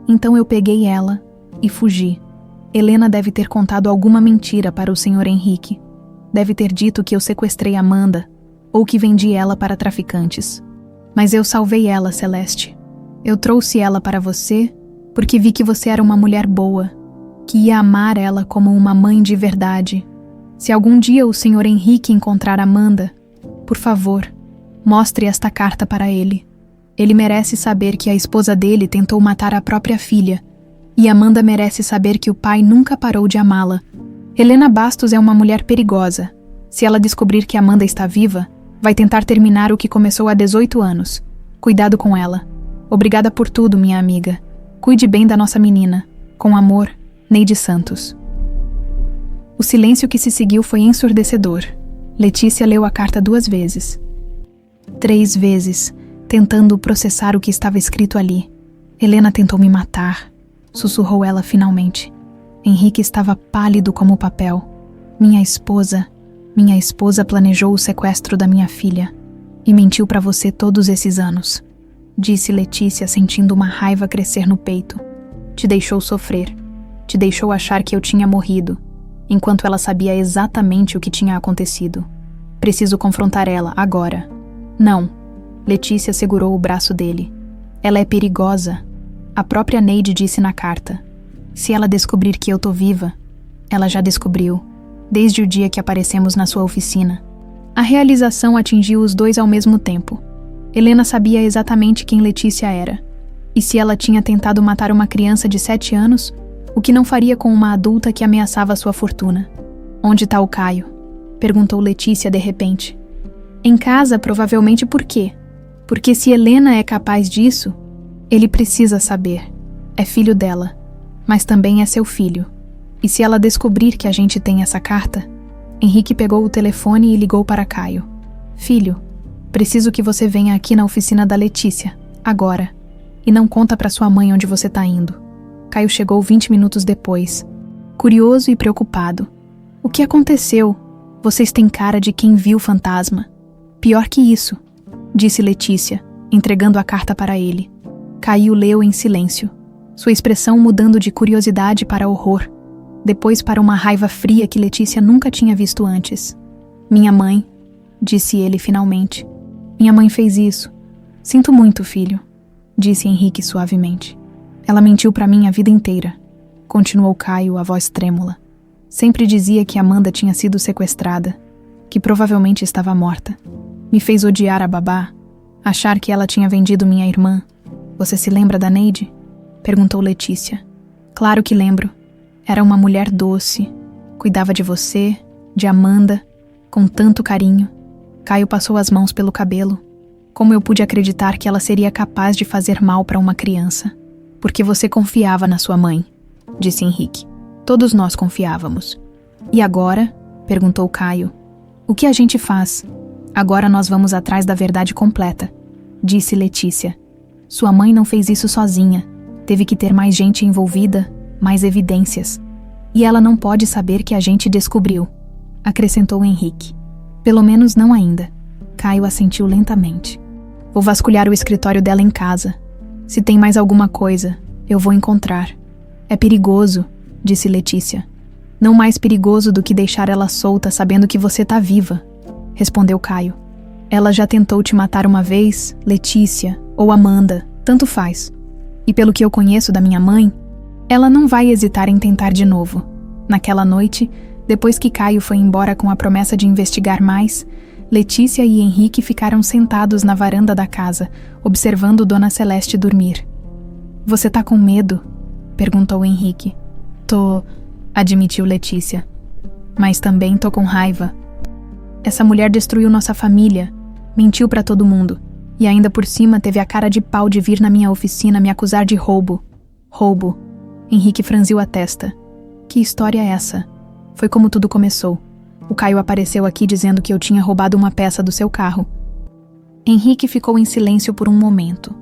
Então eu peguei ela e fugi. Helena deve ter contado alguma mentira para o Sr. Henrique. Deve ter dito que eu sequestrei Amanda ou que vendi ela para traficantes. Mas eu salvei ela, Celeste. Eu trouxe ela para você porque vi que você era uma mulher boa, que ia amar ela como uma mãe de verdade. Se algum dia o Sr. Henrique encontrar Amanda, por favor, mostre esta carta para ele. Ele merece saber que a esposa dele tentou matar a própria filha, e Amanda merece saber que o pai nunca parou de amá-la. Helena Bastos é uma mulher perigosa. Se ela descobrir que Amanda está viva, vai tentar terminar o que começou há 18 anos. Cuidado com ela. Obrigada por tudo, minha amiga. Cuide bem da nossa menina. Com amor, Neide Santos. O silêncio que se seguiu foi ensurdecedor. Letícia leu a carta 2 vezes. 3 vezes, tentando processar o que estava escrito ali. Helena tentou me matar, sussurrou ela finalmente. Henrique estava pálido como papel. Minha esposa planejou o sequestro da minha filha e mentiu para você todos esses anos, disse Letícia, sentindo uma raiva crescer no peito. Te deixou sofrer, te deixou achar que eu tinha morrido, enquanto ela sabia exatamente o que tinha acontecido. Preciso confrontar ela agora. Não, Letícia segurou o braço dele. Ela é perigosa. A própria Neide disse na carta. Se ela descobrir que eu tô viva, ela já descobriu, desde o dia que aparecemos na sua oficina. A realização atingiu os dois ao mesmo tempo. Helena sabia exatamente quem Letícia era. E se ela tinha tentado matar uma criança de 7 anos, o que não faria com uma adulta que ameaçava sua fortuna? Onde está o Caio? Perguntou Letícia de repente. Em casa, provavelmente. Por quê? Porque se Helena é capaz disso, ele precisa saber. É filho dela, mas também é seu filho. E se ela descobrir que a gente tem essa carta? Henrique pegou o telefone e ligou para Caio. Filho, preciso que você venha aqui na oficina da Letícia, agora. E não conta para sua mãe onde você está indo. Caio chegou 20 minutos depois, curioso e preocupado. O que aconteceu? Vocês têm cara de quem viu o fantasma. Pior que isso, disse Letícia, entregando a carta para ele. Caio leu em silêncio, sua expressão mudando de curiosidade para horror, depois para uma raiva fria que Letícia nunca tinha visto antes. Minha mãe, disse ele finalmente. Minha mãe fez isso. Sinto muito, filho, disse Henrique suavemente. Ela mentiu para mim a vida inteira, continuou Caio, a voz trêmula. Sempre dizia que Amanda tinha sido sequestrada, que provavelmente estava morta. Me fez odiar a babá, achar que ela tinha vendido minha irmã. Você se lembra da Neide? Perguntou Letícia. Claro que lembro. Era uma mulher doce. Cuidava de você, de Amanda, com tanto carinho. Caio passou as mãos pelo cabelo. Como eu pude acreditar que ela seria capaz de fazer mal para uma criança? Porque você confiava na sua mãe, disse Henrique. Todos nós confiávamos. E agora? Perguntou Caio. O que a gente faz? Agora nós vamos atrás da verdade completa, disse Letícia. Sua mãe não fez isso sozinha. Teve que ter mais gente envolvida, mais evidências. E ela não pode saber que a gente descobriu, acrescentou Henrique. Pelo menos não ainda. Caio assentiu lentamente. Vou vasculhar o escritório dela em casa. Se tem mais alguma coisa, eu vou encontrar. É perigoso, disse Letícia. Não mais perigoso do que deixar ela solta sabendo que você tá viva, respondeu Caio. Ela já tentou te matar uma vez, Letícia, ou Amanda, tanto faz. E pelo que eu conheço da minha mãe, ela não vai hesitar em tentar de novo. Naquela noite, depois que Caio foi embora com a promessa de investigar mais, Letícia e Henrique ficaram sentados na varanda da casa, observando Dona Celeste dormir. Você tá com medo? Perguntou Henrique. Tô, admitiu Letícia. Mas também tô com raiva. Essa mulher destruiu nossa família, mentiu pra todo mundo, e ainda por cima teve a cara de pau de vir na minha oficina me acusar de roubo. Roubo. Henrique franziu a testa. Que história é essa? Foi como tudo começou. O Caio apareceu aqui dizendo que eu tinha roubado uma peça do seu carro. Henrique ficou em silêncio por um momento.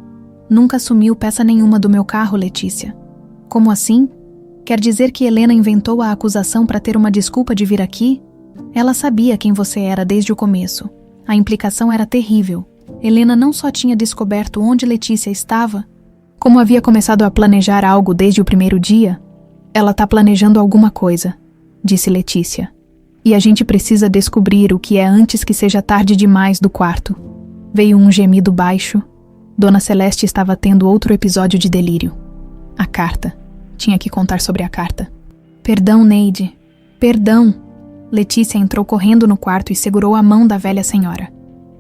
Nunca sumiu peça nenhuma do meu carro, Letícia. Como assim? Quer dizer que Helena inventou a acusação para ter uma desculpa de vir aqui? Ela sabia quem você era desde o começo. A implicação era terrível. Helena não só tinha descoberto onde Letícia estava, como havia começado a planejar algo desde o primeiro dia. Ela tá planejando alguma coisa, disse Letícia. E a gente precisa descobrir o que é antes que seja tarde demais do quarto. Veio um gemido baixo. Dona Celeste estava tendo outro episódio de delírio. A carta. Tinha que contar sobre a carta. Perdão, Neide. Perdão. Letícia entrou correndo no quarto e segurou a mão da velha senhora.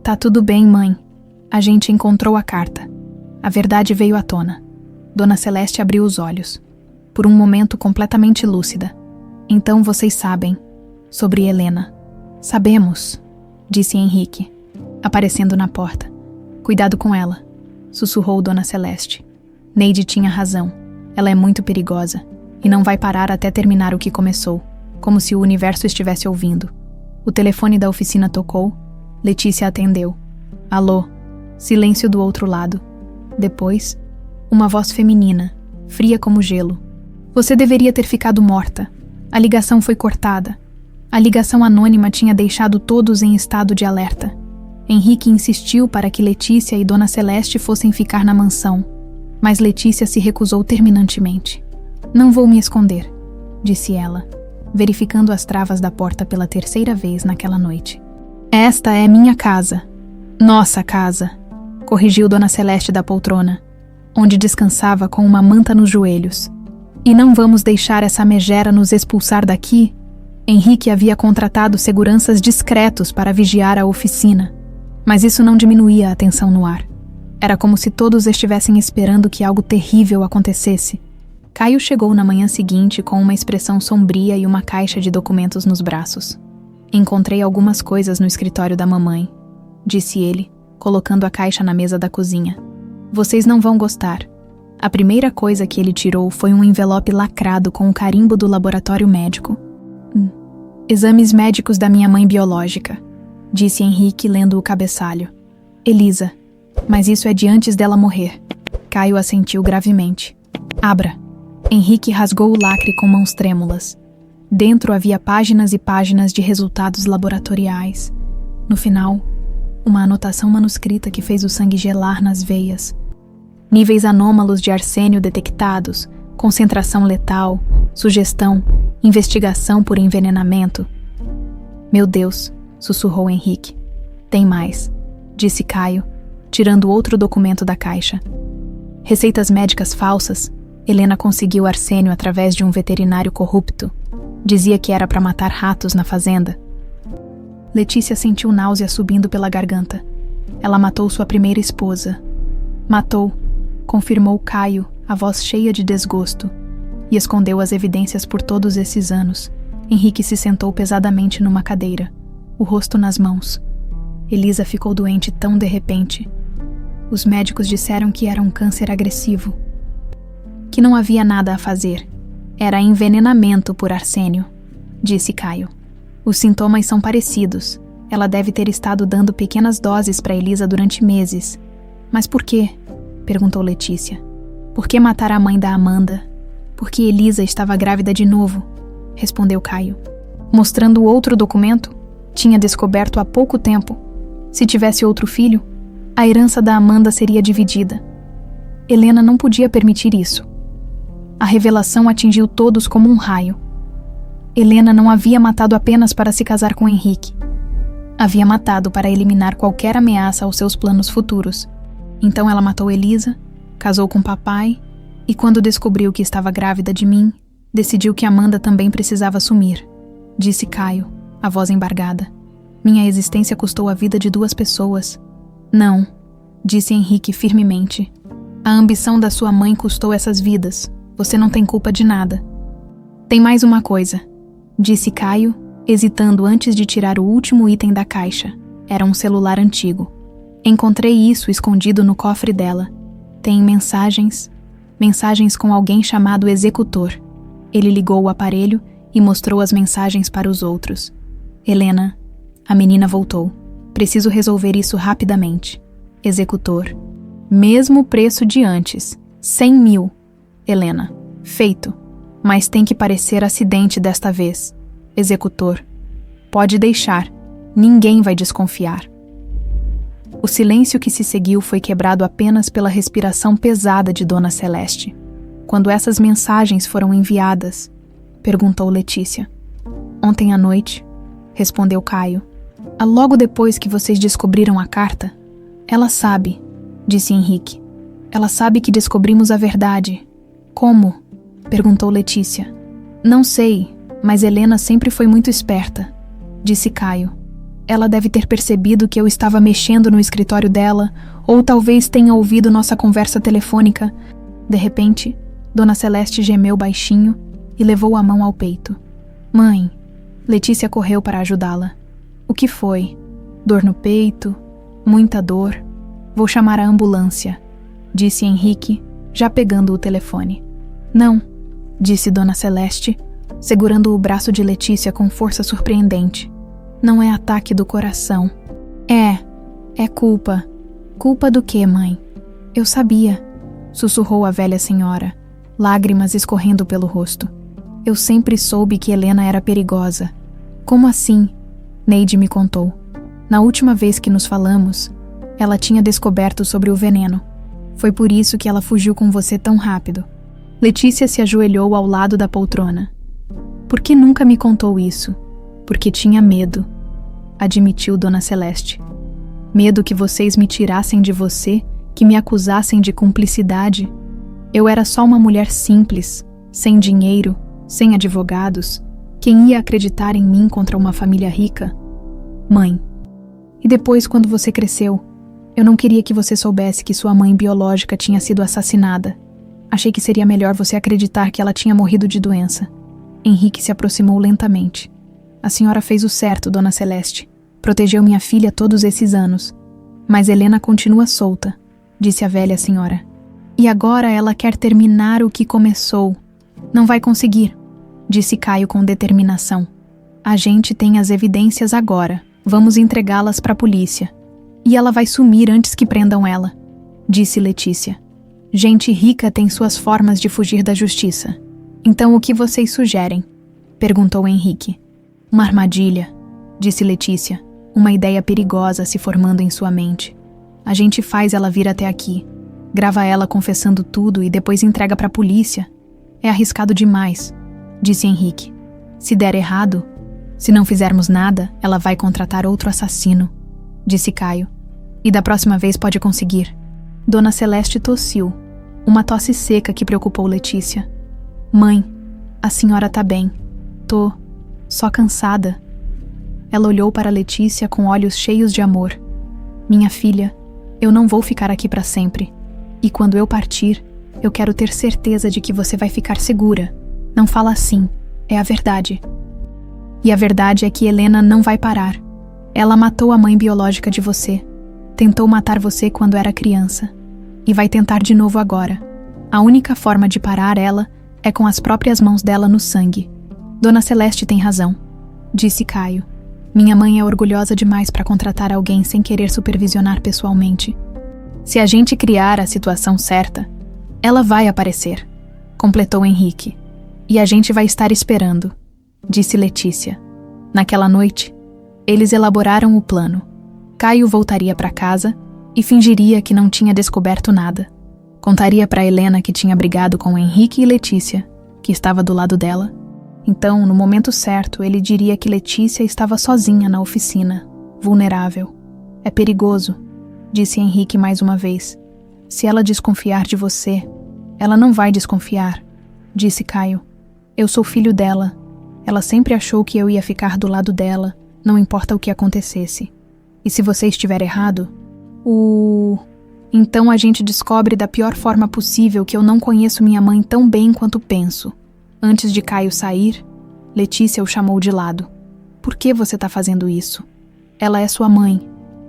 Tá tudo bem, mãe. A gente encontrou a carta. A verdade veio à tona. Dona Celeste abriu os olhos. Por um momento completamente lúcida. Então vocês sabem. Sobre Helena. Sabemos, disse Henrique, aparecendo na porta. Cuidado com ela, sussurrou Dona Celeste. Neide tinha razão. Ela é muito perigosa e não vai parar até terminar o que começou, como se o universo estivesse ouvindo. O telefone da oficina tocou. Letícia atendeu. Alô? Silêncio do outro lado. Depois, uma voz feminina, fria como gelo. Você deveria ter ficado morta. A ligação foi cortada. A ligação anônima tinha deixado todos em estado de alerta. Henrique insistiu para que Letícia e Dona Celeste fossem ficar na mansão, mas Letícia se recusou terminantemente. Não vou me esconder, disse ela, verificando as travas da porta pela terceira vez naquela noite. Esta é minha casa. Nossa casa, corrigiu Dona Celeste da poltrona, onde descansava com uma manta nos joelhos. E não vamos deixar essa megera nos expulsar daqui? Henrique havia contratado seguranças discretos para vigiar a oficina, mas isso não diminuía a tensão no ar. Era como se todos estivessem esperando que algo terrível acontecesse. Caio chegou na manhã seguinte com uma expressão sombria e uma caixa de documentos nos braços. Encontrei algumas coisas no escritório da mamãe, disse ele, colocando a caixa na mesa da cozinha. Vocês não vão gostar. A primeira coisa que ele tirou foi um envelope lacrado com o carimbo do laboratório médico. Exames médicos da minha mãe biológica, disse Henrique lendo o cabeçalho. Elisa, mas isso é de antes dela morrer. Caio assentiu gravemente. Abra. Henrique rasgou o lacre com mãos trêmulas. Dentro havia páginas e páginas de resultados laboratoriais. No final, uma anotação manuscrita que fez o sangue gelar nas veias. Níveis anômalos de arsênio detectados, concentração letal, sugestão, investigação por envenenamento. Meu Deus, sussurrou Henrique. Tem mais, disse Caio, tirando outro documento da caixa. Receitas médicas falsas. Helena conseguiu arsênio através de um veterinário corrupto. Dizia que era para matar ratos na fazenda. Letícia sentiu náusea subindo pela garganta. Ela matou sua primeira esposa. Matou, confirmou Caio, a voz cheia de desgosto, e escondeu as evidências por todos esses anos. Henrique se sentou pesadamente numa cadeira, o rosto nas mãos. Elisa ficou doente tão de repente. Os médicos disseram que era um câncer agressivo. Que não havia nada a fazer. Era envenenamento por arsênio, disse Caio. Os sintomas são parecidos. Ela deve ter estado dando pequenas doses para Elisa durante meses. Mas por quê? Perguntou Letícia. Por que matar a mãe da Amanda? Porque Elisa estava grávida de novo, respondeu Caio. Mostrando o outro documento, tinha descoberto há pouco tempo. Se tivesse outro filho, a herança da Amanda seria dividida. Helena não podia permitir isso. A revelação atingiu todos como um raio. Helena não havia matado apenas para se casar com Henrique. Havia matado para eliminar qualquer ameaça aos seus planos futuros. Então ela matou Elisa, casou com papai, e quando descobriu que estava grávida de mim, decidiu que Amanda também precisava sumir, disse Caio, a voz embargada. Minha existência custou a vida de 2 pessoas. Não, disse Henrique firmemente. A ambição da sua mãe custou essas vidas. Você não tem culpa de nada. Tem mais uma coisa, disse Caio, hesitando antes de tirar o último item da caixa. Era um celular antigo. Encontrei isso escondido no cofre dela. Tem mensagens com alguém chamado Executor. Ele ligou o aparelho e mostrou as mensagens para os outros. Helena, a menina voltou. Preciso resolver isso rapidamente. Executor. Mesmo preço de antes. 100 mil. Helena. Feito. Mas tem que parecer acidente desta vez. Executor. Pode deixar. Ninguém vai desconfiar. O silêncio que se seguiu foi quebrado apenas pela respiração pesada de Dona Celeste. Quando essas mensagens foram enviadas? Perguntou Letícia. Ontem à noite, respondeu Caio. Logo depois que vocês descobriram a carta? Ela sabe, disse Henrique. Ela sabe que descobrimos a verdade. Como? Perguntou Letícia. Não sei, mas Helena sempre foi muito esperta, disse Caio. Ela deve ter percebido que eu estava mexendo no escritório dela, ou talvez tenha ouvido nossa conversa telefônica. De repente, Dona Celeste gemeu baixinho e levou a mão ao peito. Mãe, Letícia correu para ajudá-la. O que foi? Dor no peito? Muita dor? Vou chamar a ambulância, disse Henrique, já pegando o telefone. Não, disse Dona Celeste, segurando o braço de Letícia com força surpreendente. Não é ataque do coração. É culpa. Culpa do quê, mãe? Eu sabia, sussurrou a velha senhora, lágrimas escorrendo pelo rosto. Eu sempre soube que Helena era perigosa. Como assim? Neide me contou. Na última vez que nos falamos, ela tinha descoberto sobre o veneno. Foi por isso que ela fugiu com você tão rápido. Letícia se ajoelhou ao lado da poltrona. Por que nunca me contou isso? Porque tinha medo, admitiu Dona Celeste. Medo que vocês me tirassem de você, que me acusassem de cumplicidade. Eu era só uma mulher simples, sem dinheiro, sem advogados. Quem ia acreditar em mim contra uma família rica? Mãe. E depois, quando você cresceu, Eu não queria que você soubesse que sua mãe biológica tinha sido assassinada. Achei que seria melhor você acreditar que ela tinha morrido de doença. Henrique se aproximou lentamente. A senhora fez o certo, Dona Celeste. Protegeu minha filha todos esses anos. Mas Helena continua solta, disse a velha senhora. E agora ela quer terminar o que começou. Não vai conseguir, disse Caio com determinação. A gente tem as evidências agora. Vamos entregá-las para a polícia. E ela vai sumir antes que prendam ela, disse Letícia. Gente rica tem suas formas de fugir da justiça. Então o que vocês sugerem? Perguntou Henrique. Uma armadilha, disse Letícia, uma ideia perigosa se formando em sua mente. A gente faz ela vir até aqui, grava ela confessando tudo e depois entrega para a polícia. É arriscado demais, disse Henrique. Se der errado, se não fizermos nada, ela vai contratar outro assassino, disse Caio. E da próxima vez pode conseguir. Dona Celeste tossiu, uma tosse seca que preocupou Letícia. Mãe, a senhora tá bem. Tô só cansada. Ela olhou para Letícia com olhos cheios de amor. Minha filha, eu não vou ficar aqui para sempre. E quando eu partir, eu quero ter certeza de que você vai ficar segura. Não fala assim, é a verdade. E a verdade é que Helena não vai parar. Ela matou a mãe biológica de você. Tentou matar você quando era criança. E vai tentar de novo agora. A única forma de parar ela é com as próprias mãos dela no sangue. Dona Celeste tem razão, disse Caio. Minha mãe é orgulhosa demais para contratar alguém sem querer supervisionar pessoalmente. Se a gente criar a situação certa, ela vai aparecer, completou Henrique. E a gente vai estar esperando, disse Letícia. Naquela noite, eles elaboraram o plano. Caio voltaria para casa e fingiria que não tinha descoberto nada. Contaria para Helena que tinha brigado com Henrique e Letícia, que estava do lado dela. Então, no momento certo, ele diria que Letícia estava sozinha na oficina, vulnerável. É perigoso, disse Henrique mais uma vez. Se ela desconfiar de você, ela não vai desconfiar, disse Caio. Eu sou filho dela. Ela sempre achou que eu ia ficar do lado dela, não importa o que acontecesse. E se você estiver errado, Então a gente descobre da pior forma possível que eu não conheço minha mãe tão bem quanto penso. Antes de Caio sair, Letícia o chamou de lado. Por que você está fazendo isso? Ela é sua mãe.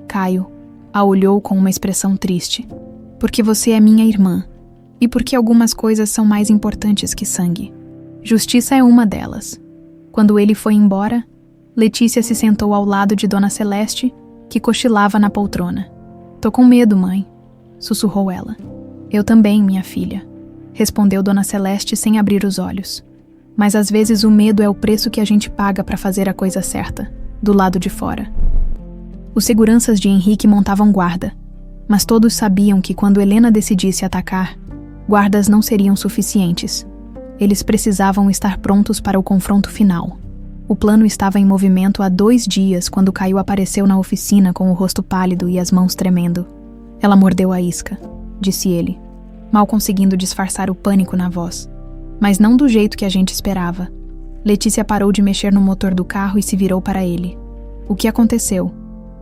Caio a olhou com uma expressão triste. Porque você é minha irmã. E porque algumas coisas são mais importantes que sangue. Justiça é uma delas. Quando ele foi embora, Letícia se sentou ao lado de Dona Celeste, que cochilava na poltrona. Tô com medo, mãe, sussurrou ela. Eu também, minha filha, respondeu Dona Celeste sem abrir os olhos. Mas às vezes o medo é o preço que a gente paga para fazer a coisa certa, do lado de fora. Os seguranças de Henrique montavam guarda, mas todos sabiam que quando Helena decidisse atacar, guardas não seriam suficientes. Eles precisavam estar prontos para o confronto final. O plano estava em movimento há 2 dias quando Caio apareceu na oficina com o rosto pálido e as mãos tremendo. Ela mordeu a isca, disse ele, mal conseguindo disfarçar o pânico na voz. Mas não do jeito que a gente esperava. Letícia parou de mexer no motor do carro e se virou para ele. O que aconteceu?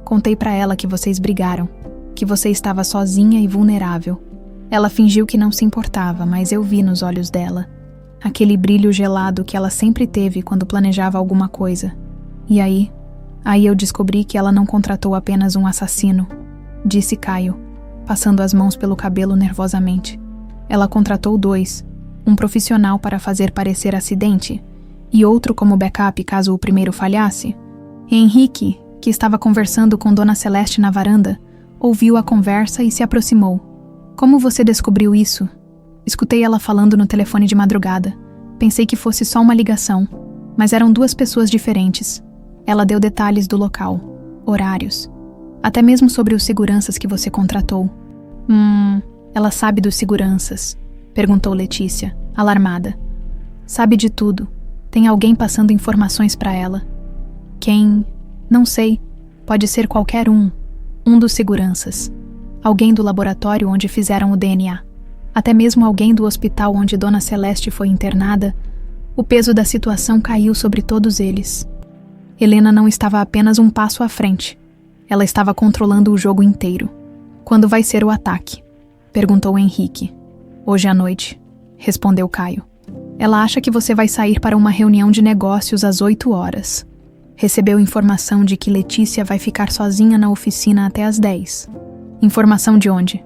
Contei para ela que vocês brigaram, que você estava sozinha e vulnerável. Ela fingiu que não se importava, mas eu vi nos olhos dela. Aquele brilho gelado que ela sempre teve quando planejava alguma coisa. E aí eu descobri que ela não contratou apenas um assassino, disse Caio, passando as mãos pelo cabelo nervosamente. Ela contratou 2, um profissional para fazer parecer acidente e outro como backup caso o primeiro falhasse. Henrique, que estava conversando com Dona Celeste na varanda, ouviu a conversa e se aproximou. Como você descobriu isso? Escutei ela falando no telefone de madrugada. Pensei que fosse só uma ligação, mas eram 2 pessoas diferentes. Ela deu detalhes do local, horários, até mesmo sobre os seguranças que você contratou. Ela sabe dos seguranças, perguntou Letícia, alarmada. Sabe de tudo. Tem alguém passando informações para ela. Quem? Não sei. Pode ser qualquer um. Um dos seguranças. Alguém do laboratório onde fizeram o DNA. Até mesmo alguém do hospital onde Dona Celeste foi internada. O peso da situação caiu sobre todos eles. Helena não estava apenas um passo à frente. Ela estava controlando o jogo inteiro. Quando vai ser o ataque? Perguntou Henrique. Hoje à noite, respondeu Caio. Ela acha que você vai sair para uma reunião de negócios às 8 horas. Recebeu informação de que Letícia vai ficar sozinha na oficina até às 10. Informação de onde?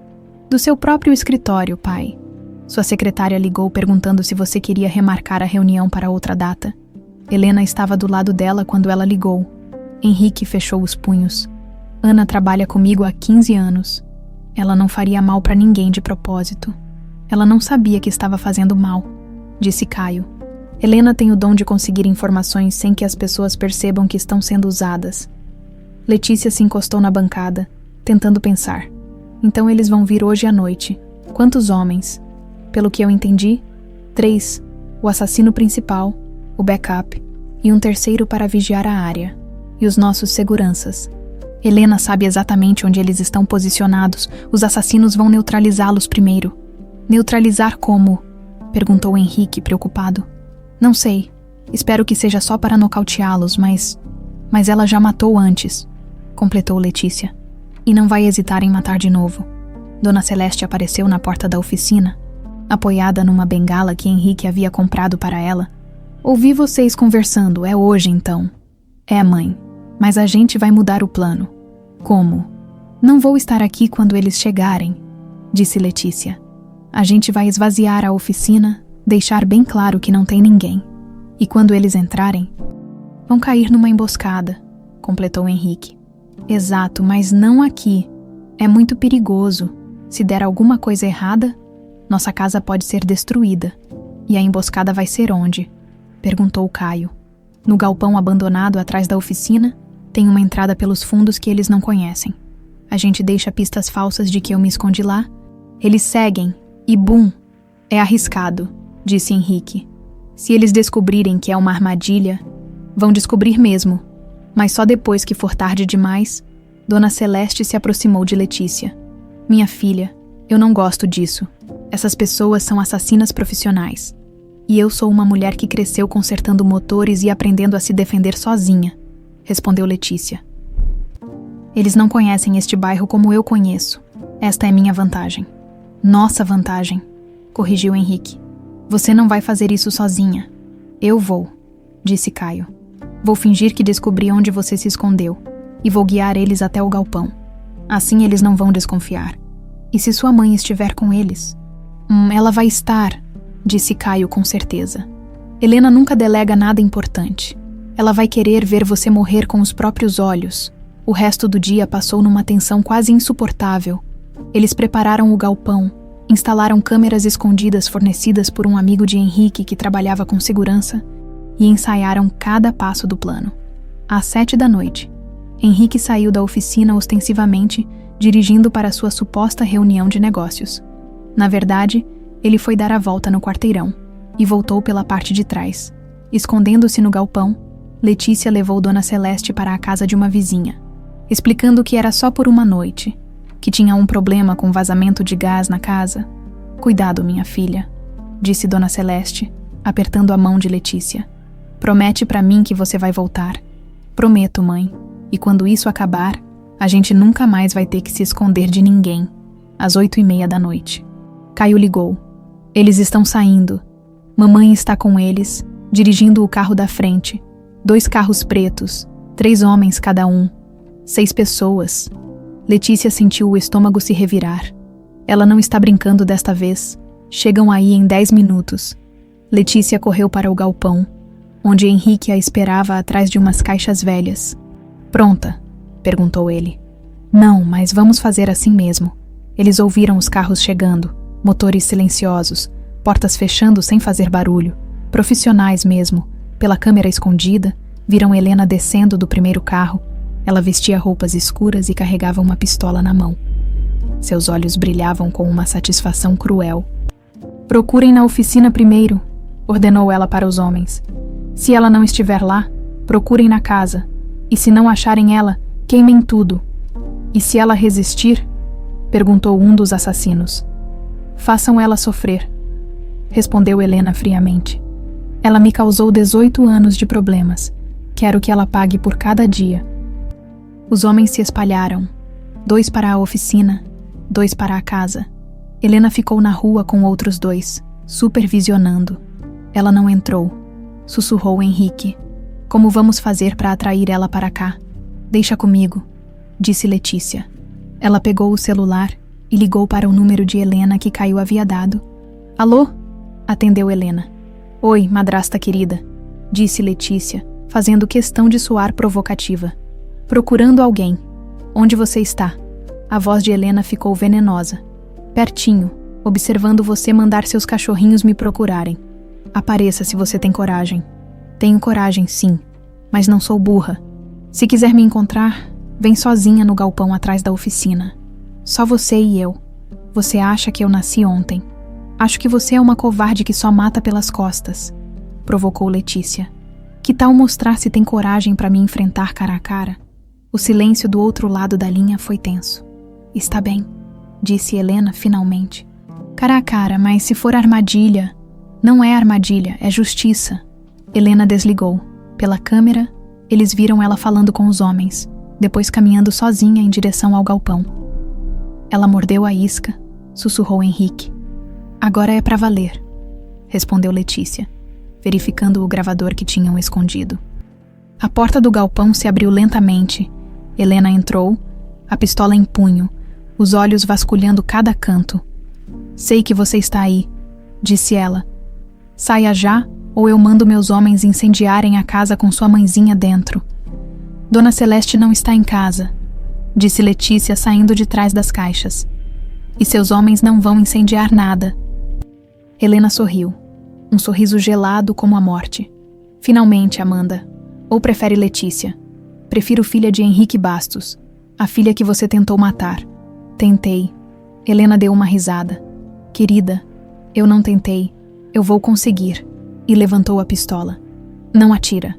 Do seu próprio escritório, pai. Sua secretária ligou perguntando se você queria remarcar a reunião para outra data. Helena estava do lado dela quando ela ligou. Henrique fechou os punhos. Ana trabalha comigo há 15 anos. Ela não faria mal para ninguém de propósito. Ela não sabia que estava fazendo mal, disse Caio. Helena tem o dom de conseguir informações sem que as pessoas percebam que estão sendo usadas. Letícia se encostou na bancada, tentando pensar. Então eles vão vir hoje à noite. Quantos homens? Pelo que eu entendi, 3. O assassino principal, o backup e um terceiro para vigiar a área. E os nossos seguranças. Helena sabe exatamente onde eles estão posicionados. Os assassinos vão neutralizá-los primeiro. Neutralizar como? Perguntou Henrique, preocupado. Não sei. Espero que seja só para nocauteá-los, mas ela já matou antes, completou Letícia. E não vai hesitar em matar de novo. Dona Celeste apareceu na porta da oficina, apoiada numa bengala que Henrique havia comprado para ela. Ouvi vocês conversando, é hoje então. É, mãe, mas a gente vai mudar o plano. Como? Não vou estar aqui quando eles chegarem, disse Letícia. A gente vai esvaziar a oficina, deixar bem claro que não tem ninguém. E quando eles entrarem, vão cair numa emboscada, completou Henrique. Exato, mas não aqui. É muito perigoso. Se der alguma coisa errada, nossa casa pode ser destruída. E a emboscada vai ser onde? Perguntou Caio. No galpão abandonado atrás da oficina, tem uma entrada pelos fundos que eles não conhecem. A gente deixa pistas falsas de que eu me escondi lá. Eles seguem e bum! É arriscado, disse Henrique. Se eles descobrirem que é uma armadilha, vão descobrir mesmo. Mas só depois que for tarde demais, Dona Celeste se aproximou de Letícia. Minha filha, eu não gosto disso. Essas pessoas são assassinas profissionais. E eu sou uma mulher que cresceu consertando motores e aprendendo a se defender sozinha, respondeu Letícia. Eles não conhecem este bairro como eu conheço. Esta é minha vantagem. Nossa vantagem, corrigiu Henrique. Você não vai fazer isso sozinha. Eu vou, disse Caio. Vou fingir que descobri onde você se escondeu e vou guiar eles até o galpão. Assim eles não vão desconfiar. E se sua mãe estiver com eles? Ela vai estar, disse Caio com certeza. Helena nunca delega nada importante. Ela vai querer ver você morrer com os próprios olhos. O resto do dia passou numa tensão quase insuportável. Eles prepararam o galpão, instalaram câmeras escondidas fornecidas por um amigo de Henrique que trabalhava com segurança e ensaiaram cada passo do plano. Às 7 da noite, Henrique saiu da oficina ostensivamente, dirigindo para sua suposta reunião de negócios. Na verdade, ele foi dar a volta no quarteirão e voltou pela parte de trás. Escondendo-se no galpão, Letícia levou Dona Celeste para a casa de uma vizinha, explicando que era só por uma noite, que tinha um problema com vazamento de gás na casa. Cuidado, minha filha, disse Dona Celeste, apertando a mão de Letícia. Promete para mim que você vai voltar. Prometo, mãe. E quando isso acabar, a gente nunca mais vai ter que se esconder de ninguém. Às 8h30 da noite. Caio ligou. Eles estão saindo. Mamãe está com eles, dirigindo o carro da frente. 2 carros pretos, 3 homens cada um. 6 pessoas. Letícia sentiu o estômago se revirar. Ela não está brincando desta vez. Chegam aí em 10 minutos. Letícia correu para o galpão, onde Henrique a esperava atrás de umas caixas velhas. Pronta? Perguntou ele. Não, mas vamos fazer assim mesmo. Eles ouviram os carros chegando, motores silenciosos, portas fechando sem fazer barulho. Profissionais mesmo. Pela câmera escondida, viram Helena descendo do primeiro carro. Ela vestia roupas escuras e carregava uma pistola na mão. Seus olhos brilhavam com uma satisfação cruel. Procurem na oficina primeiro, ordenou ela para os homens. Se ela não estiver lá, procurem na casa. E se não acharem ela, queimem tudo. E se ela resistir? Perguntou um dos assassinos. Façam ela sofrer, respondeu Helena friamente. Ela me causou 18 anos de problemas. Quero que ela pague por cada dia. Os homens se espalharam, 2 para a oficina 2 para a casa. Helena ficou na rua com outros 2, supervisionando. Ela não entrou. Sussurrou Henrique. Como vamos fazer para atrair ela para cá? Deixa comigo, disse Letícia. Ela pegou o celular e ligou para o número de Helena que Caio havia dado. Alô? Atendeu Helena. Oi, madrasta querida, disse Letícia, fazendo questão de soar provocativa. Procurando alguém. Onde você está? A voz de Helena ficou venenosa. Pertinho, observando você mandar seus cachorrinhos me procurarem. Apareça se você tem coragem. Tenho coragem, sim, mas não sou burra. Se quiser me encontrar, vem sozinha no galpão atrás da oficina. Só você e eu. Você acha que eu nasci ontem. Acho que você é uma covarde que só mata pelas costas, provocou Letícia. Que tal mostrar se tem coragem para me enfrentar cara a cara? O silêncio do outro lado da linha foi tenso. Está bem, disse Helena finalmente. Cara a cara, mas se for armadilha... Não é armadilha, é justiça. Helena desligou. Pela câmera, eles viram ela falando com os homens, depois caminhando sozinha em direção ao galpão. Ela mordeu a isca, sussurrou Henrique. Agora é pra valer, respondeu Letícia, verificando o gravador que tinham escondido. A porta do galpão se abriu lentamente. Helena entrou, a pistola em punho, os olhos vasculhando cada canto. Sei que você está aí, disse ela. Saia já, ou eu mando meus homens incendiarem a casa com sua mãezinha dentro. Dona Celeste não está em casa, disse Letícia saindo de trás das caixas. E seus homens não vão incendiar nada. Helena sorriu, um sorriso gelado como a morte. Finalmente, Amanda. Ou prefere Letícia? Prefiro filha de Henrique Bastos, a filha que você tentou matar. Tentei. Helena deu uma risada. Querida, eu não tentei. Eu vou conseguir. E levantou a pistola. Não atira,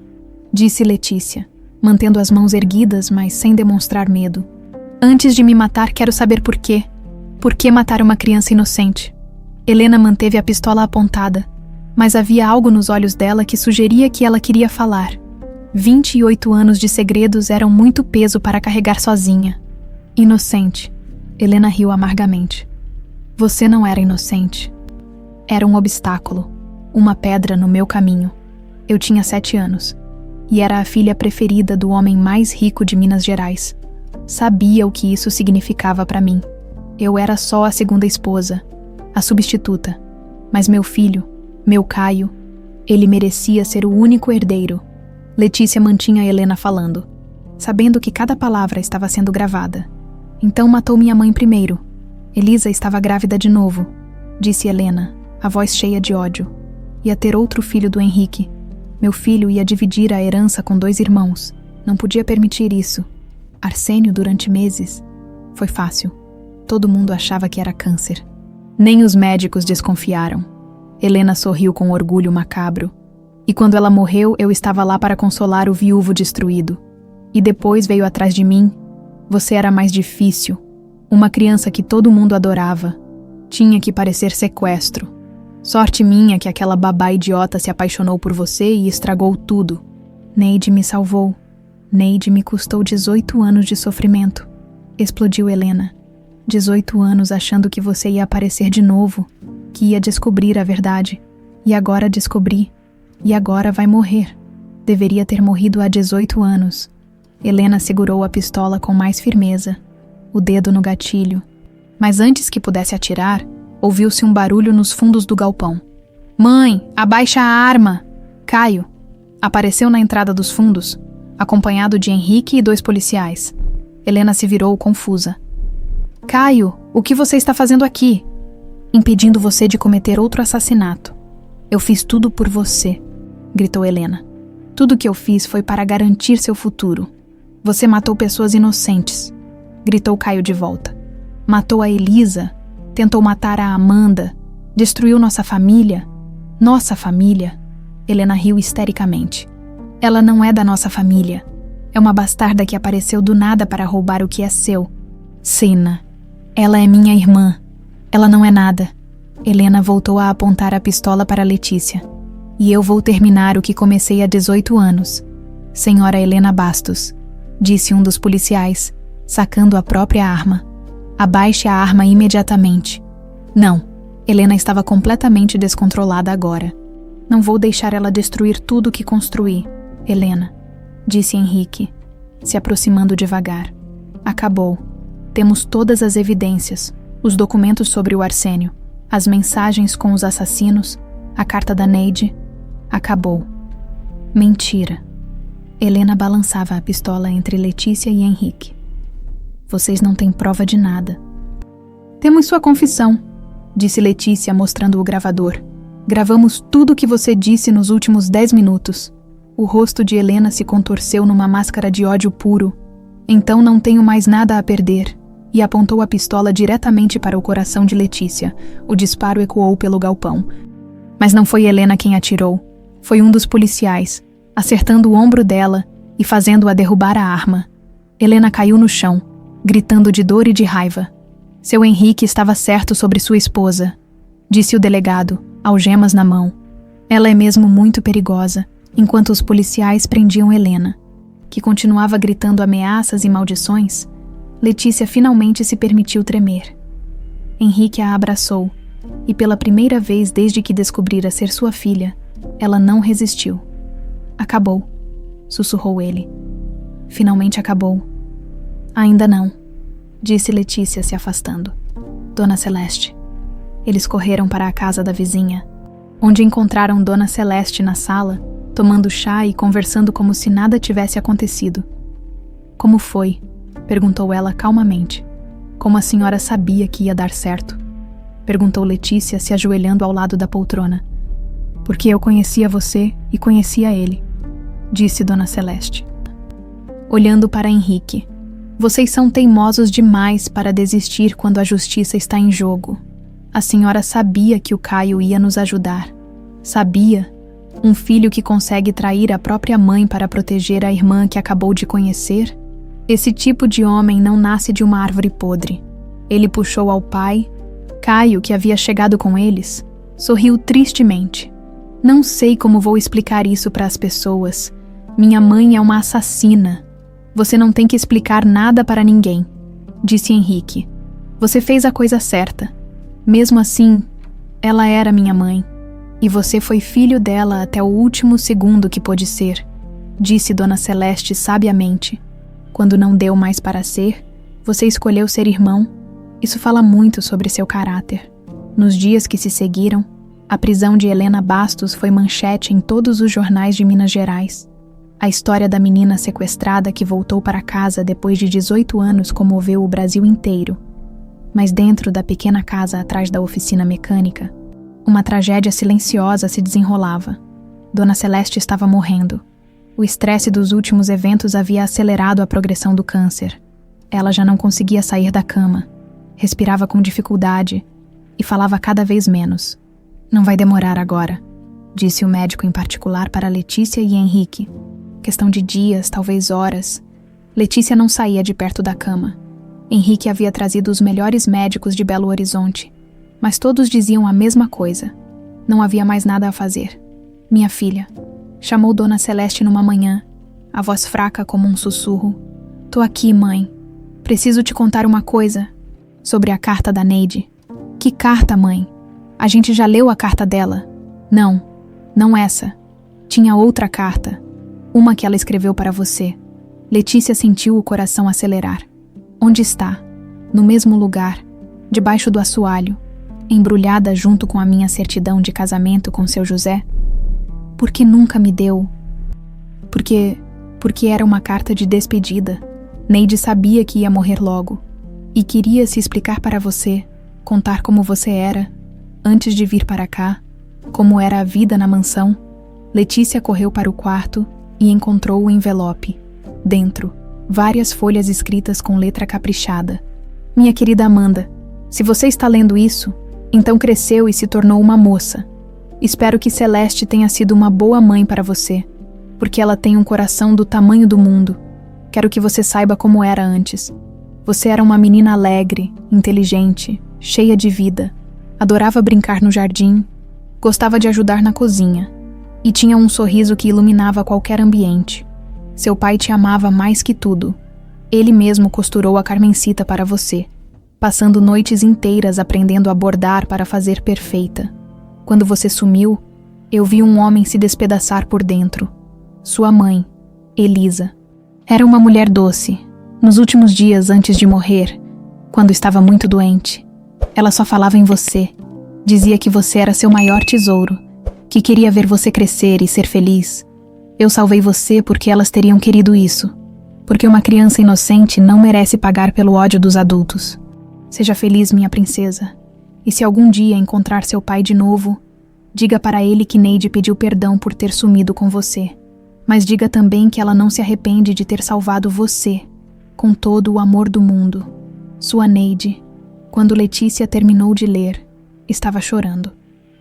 disse Letícia, mantendo as mãos erguidas, mas sem demonstrar medo. Antes de me matar, quero saber por quê. Por que matar uma criança inocente? Helena manteve a pistola apontada, mas havia algo nos olhos dela que sugeria que ela queria falar. 28 anos de segredos eram muito peso para carregar sozinha. Inocente. Helena riu amargamente. Você não era inocente. Era um obstáculo, uma pedra no meu caminho. Eu tinha 7 anos, e era a filha preferida do homem mais rico de Minas Gerais. Sabia o que isso significava para mim. Eu era só a segunda esposa, a substituta. Mas meu filho, meu Caio, ele merecia ser o único herdeiro. Letícia mantinha Helena falando, sabendo que cada palavra estava sendo gravada. Então matou minha mãe primeiro. Elisa estava grávida de novo, disse Helena, a voz cheia de ódio. Ia ter outro filho do Henrique. Meu filho ia dividir a herança com 2 irmãos. Não podia permitir isso. Arsênio durante meses. Foi fácil. Todo mundo achava que era câncer. Nem os médicos desconfiaram. Helena sorriu com orgulho macabro. E quando ela morreu, eu estava lá para consolar o viúvo destruído. E depois veio atrás de mim. Você era mais difícil. Uma criança que todo mundo adorava. Tinha que parecer sequestro. Sorte minha que aquela babá idiota se apaixonou por você e estragou tudo. Neide me salvou. Neide me custou 18 anos de sofrimento. Explodiu Helena. 18 anos achando que você ia aparecer de novo, que ia descobrir a verdade. E agora descobri. E agora vai morrer. Deveria ter morrido há 18 anos. Helena segurou a pistola com mais firmeza, o dedo no gatilho. Mas antes que pudesse atirar, ouviu-se um barulho nos fundos do galpão. Mãe, abaixa a arma! Caio apareceu na entrada dos fundos, acompanhado de Henrique e 2 policiais. Helena se virou confusa. Caio, o que você está fazendo aqui? Impedindo você de cometer outro assassinato. Eu fiz tudo por você, gritou Helena. Tudo que eu fiz foi para garantir seu futuro. Você matou pessoas inocentes, gritou Caio de volta. Matou a Elisa, tentou matar a Amanda, destruiu nossa família. Nossa família? Helena riu histericamente. Ela não é da nossa família. É uma bastarda que apareceu do nada para roubar o que é seu. Cena. Ela é minha irmã. Ela não é nada. Helena voltou a apontar a pistola para Letícia. E eu vou terminar o que comecei há 18 anos. Senhora Helena Bastos, disse um dos policiais, sacando a própria arma. Abaixe a arma imediatamente. Não, Helena estava completamente descontrolada agora. Não vou deixar ela destruir tudo o que construí, Helena, disse Henrique, se aproximando devagar. Acabou. Temos todas as evidências, os documentos sobre o Arsênio, as mensagens com os assassinos, a carta da Neide. Acabou. Mentira. Helena balançava a pistola entre Letícia e Henrique. Vocês não têm prova de nada. Temos sua confissão, disse Letícia mostrando o gravador. Gravamos tudo o que você disse nos últimos 10 minutos. O rosto de Helena se contorceu numa máscara de ódio puro. Então não tenho mais nada a perder. E apontou a pistola diretamente para o coração de Letícia. O disparo ecoou pelo galpão. Mas não foi Helena quem atirou. Foi um dos policiais, acertando o ombro dela e fazendo-a derrubar a arma. Helena caiu no chão, gritando de dor e de raiva. Seu Henrique estava certo sobre sua esposa, disse o delegado, algemas na mão. Ela é mesmo muito perigosa, enquanto os policiais prendiam Helena, que continuava gritando ameaças e maldições. Letícia finalmente se permitiu tremer. Henrique a abraçou, e pela primeira vez desde que descobrira ser sua filha, ela não resistiu. Acabou, sussurrou ele. Finalmente acabou. Ainda não, disse Letícia se afastando. Dona Celeste. Eles correram para a casa da vizinha, onde encontraram Dona Celeste na sala, tomando chá e conversando como se nada tivesse acontecido. Como foi? Perguntou ela calmamente. Como a senhora sabia que ia dar certo? Perguntou Letícia, se ajoelhando ao lado da poltrona. Porque eu conhecia você e conhecia ele, disse Dona Celeste. Olhando para Henrique. Vocês são teimosos demais para desistir quando a justiça está em jogo. A senhora sabia que o Caio ia nos ajudar. Sabia? Um filho que consegue trair a própria mãe para proteger a irmã que acabou de conhecer? Esse tipo de homem não nasce de uma árvore podre. Ele puxou ao pai. Caio, que havia chegado com eles, sorriu tristemente. Não sei como vou explicar isso para as pessoas. Minha mãe é uma assassina. Você não tem que explicar nada para ninguém, disse Henrique. Você fez a coisa certa. Mesmo assim, ela era minha mãe. E você foi filho dela até o último segundo que pôde ser, disse Dona Celeste sabiamente. Quando não deu mais para ser, você escolheu ser irmão. Isso fala muito sobre seu caráter. Nos dias que se seguiram, a prisão de Helena Bastos foi manchete em todos os jornais de Minas Gerais. A história da menina sequestrada que voltou para casa depois de 18 anos comoveu o Brasil inteiro. Mas dentro da pequena casa atrás da oficina mecânica, uma tragédia silenciosa se desenrolava. Dona Celeste estava morrendo. O estresse dos últimos eventos havia acelerado a progressão do câncer. Ela já não conseguia sair da cama, respirava com dificuldade e falava cada vez menos. Não vai demorar agora, disse o médico em particular para Letícia e Henrique. Questão de dias, talvez horas. Letícia não saía de perto da cama. Henrique havia trazido os melhores médicos de Belo Horizonte, mas todos diziam a mesma coisa. Não havia mais nada a fazer. Minha filha, chamou Dona Celeste numa manhã, a voz fraca como um sussurro. Tô aqui, mãe. Preciso te contar uma coisa sobre a carta da Neide. Que carta, mãe? A gente já leu a carta dela. Não essa. Tinha outra carta. Uma que ela escreveu para você. Letícia sentiu o coração acelerar. Onde está? No mesmo lugar, debaixo do assoalho, embrulhada junto com a minha certidão de casamento com seu José? Por que nunca me deu? Porque era uma carta de despedida. Neide sabia que ia morrer logo e queria se explicar para você, contar como você era, antes de vir para cá, como era a vida na mansão. Letícia correu para o quarto e encontrou o envelope. Dentro, várias folhas escritas com letra caprichada. Minha querida Amanda, se você está lendo isso, então cresceu e se tornou uma moça. Espero que Celeste tenha sido uma boa mãe para você, porque ela tem um coração do tamanho do mundo. Quero que você saiba como era antes. Você era uma menina alegre, inteligente, cheia de vida. Adorava brincar no jardim, gostava de ajudar na cozinha e tinha um sorriso que iluminava qualquer ambiente. Seu pai te amava mais que tudo. Ele mesmo costurou a Carmencita para você. passando noites inteiras aprendendo a bordar para fazer perfeita. Quando você sumiu, eu vi um homem se despedaçar por dentro. Sua mãe, Elisa. Era uma mulher doce. Nos últimos dias antes de morrer, quando estava muito doente, ela só falava em você. Dizia que você era seu maior tesouro, que queria ver você crescer e ser feliz. Eu salvei você porque elas teriam querido isso. Porque uma criança inocente não merece pagar pelo ódio dos adultos. Seja feliz, minha princesa. E se algum dia encontrar seu pai de novo, diga para ele que Neide pediu perdão por ter sumido com você. Mas diga também que ela não se arrepende de ter salvado você, com todo o amor do mundo. Sua Neide. Quando Letícia terminou de ler, estava chorando.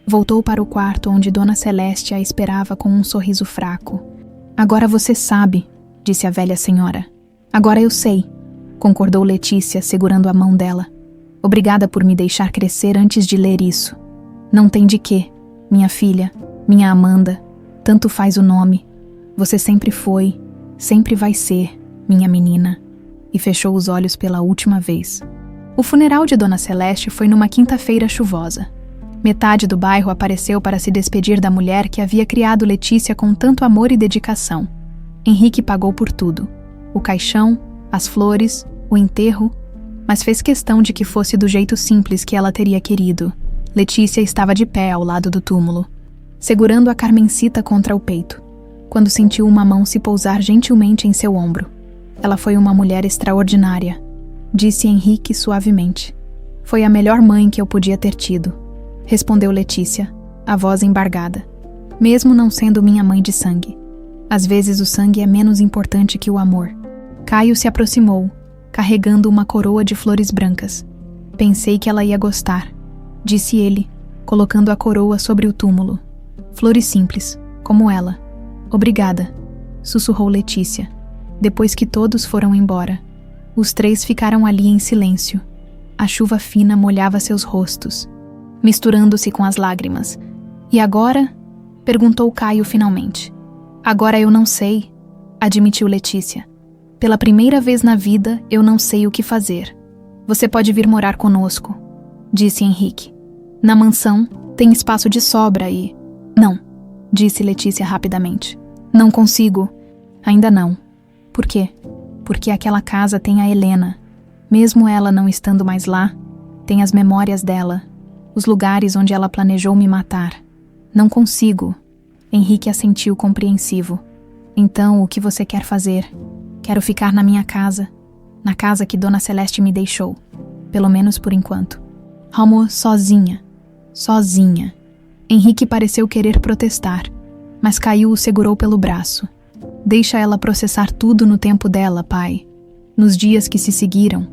Voltou para o quarto onde Dona Celeste a esperava com um sorriso fraco. Agora você sabe, disse a velha senhora. Agora eu sei, concordou Letícia, segurando a mão dela. Obrigada por me deixar crescer antes de ler isso. Não tem de quê, minha filha, minha Amanda. Tanto faz o nome. Você sempre foi, sempre vai ser, minha menina. E fechou os olhos pela última vez. O funeral de Dona Celeste foi numa quinta-feira chuvosa. Metade do bairro apareceu para se despedir da mulher que havia criado Letícia com tanto amor e dedicação. Henrique pagou por tudo. O caixão, as flores, o enterro, mas fez questão de que fosse do jeito simples que ela teria querido. Letícia estava de pé ao lado do túmulo, segurando a Carmencita contra o peito, quando sentiu uma mão se pousar gentilmente em seu ombro. Ela foi uma mulher extraordinária, disse Henrique suavemente. Foi a melhor mãe que eu podia ter tido, respondeu Letícia, a voz embargada. Mesmo não sendo minha mãe de sangue. Às vezes o sangue é menos importante que o amor. Caio se aproximou, carregando uma coroa de flores brancas. Pensei que ela ia gostar, disse ele, colocando a coroa sobre o túmulo. Flores simples, como ela. Obrigada, sussurrou Letícia, depois que todos foram embora. Os três ficaram ali em silêncio. A chuva fina molhava seus rostos, misturando-se com as lágrimas. E agora? Perguntou Caio finalmente. Agora eu não sei, admitiu Letícia. Pela primeira vez na vida, eu não sei o que fazer. Você pode vir morar conosco, disse Henrique. Na mansão, tem espaço de sobra e... Não, disse Letícia rapidamente. Não consigo. Ainda não. Por quê? Porque aquela casa tem a Helena. Mesmo ela não estando mais lá, tem as memórias dela, os lugares onde ela planejou me matar. Não consigo. Henrique assentiu compreensivo. Então, o que você quer fazer? Quero ficar na minha casa, na casa que Dona Celeste me deixou, pelo menos por enquanto. Romo sozinha. Sozinha. Henrique pareceu querer protestar, mas Caio o segurou pelo braço. Deixa ela processar tudo no tempo dela, pai. Nos dias que se seguiram,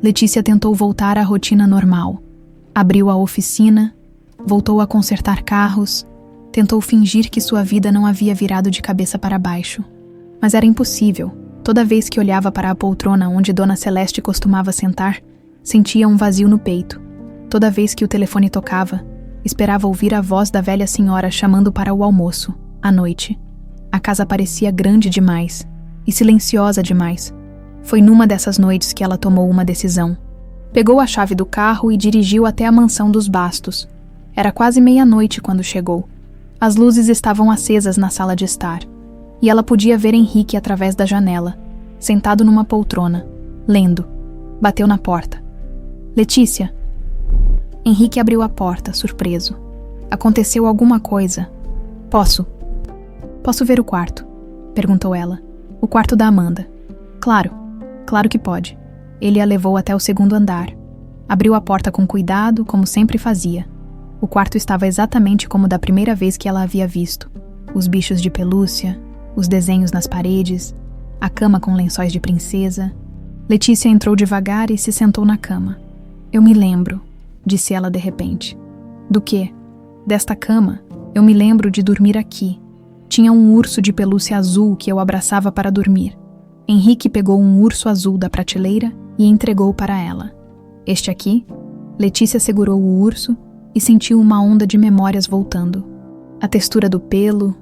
Letícia tentou voltar à rotina normal. Abriu a oficina, voltou a consertar carros, tentou fingir que sua vida não havia virado de cabeça para baixo. Mas era impossível. Toda vez que olhava para a poltrona onde Dona Celeste costumava sentar, sentia um vazio no peito. Toda vez que o telefone tocava, esperava ouvir a voz da velha senhora chamando para o almoço, à noite. A casa parecia grande demais e silenciosa demais. Foi numa dessas noites que ela tomou uma decisão. Pegou a chave do carro e dirigiu até a mansão dos Bastos. Era quase meia-noite quando chegou. As luzes estavam acesas na sala de estar, e ela podia ver Henrique através da janela, sentado numa poltrona, lendo. Bateu na porta. Letícia. Henrique abriu a porta, surpreso. Aconteceu alguma coisa. Posso ver o quarto? Perguntou ela. O quarto da Amanda. Claro que pode. Ele a levou até o segundo andar. Abriu a porta com cuidado, como sempre fazia. O quarto estava exatamente como da primeira vez que ela havia visto. Os bichos de pelúcia, os desenhos nas paredes, a cama com lençóis de princesa. Letícia entrou devagar e se sentou na cama. Eu me lembro, disse ela de repente. Do quê? Desta cama, eu me lembro de dormir aqui. Tinha um urso de pelúcia azul que eu abraçava para dormir. Henrique pegou um urso azul da prateleira e entregou para ela. Este aqui? Letícia segurou o urso e sentiu uma onda de memórias voltando. A textura do pelo,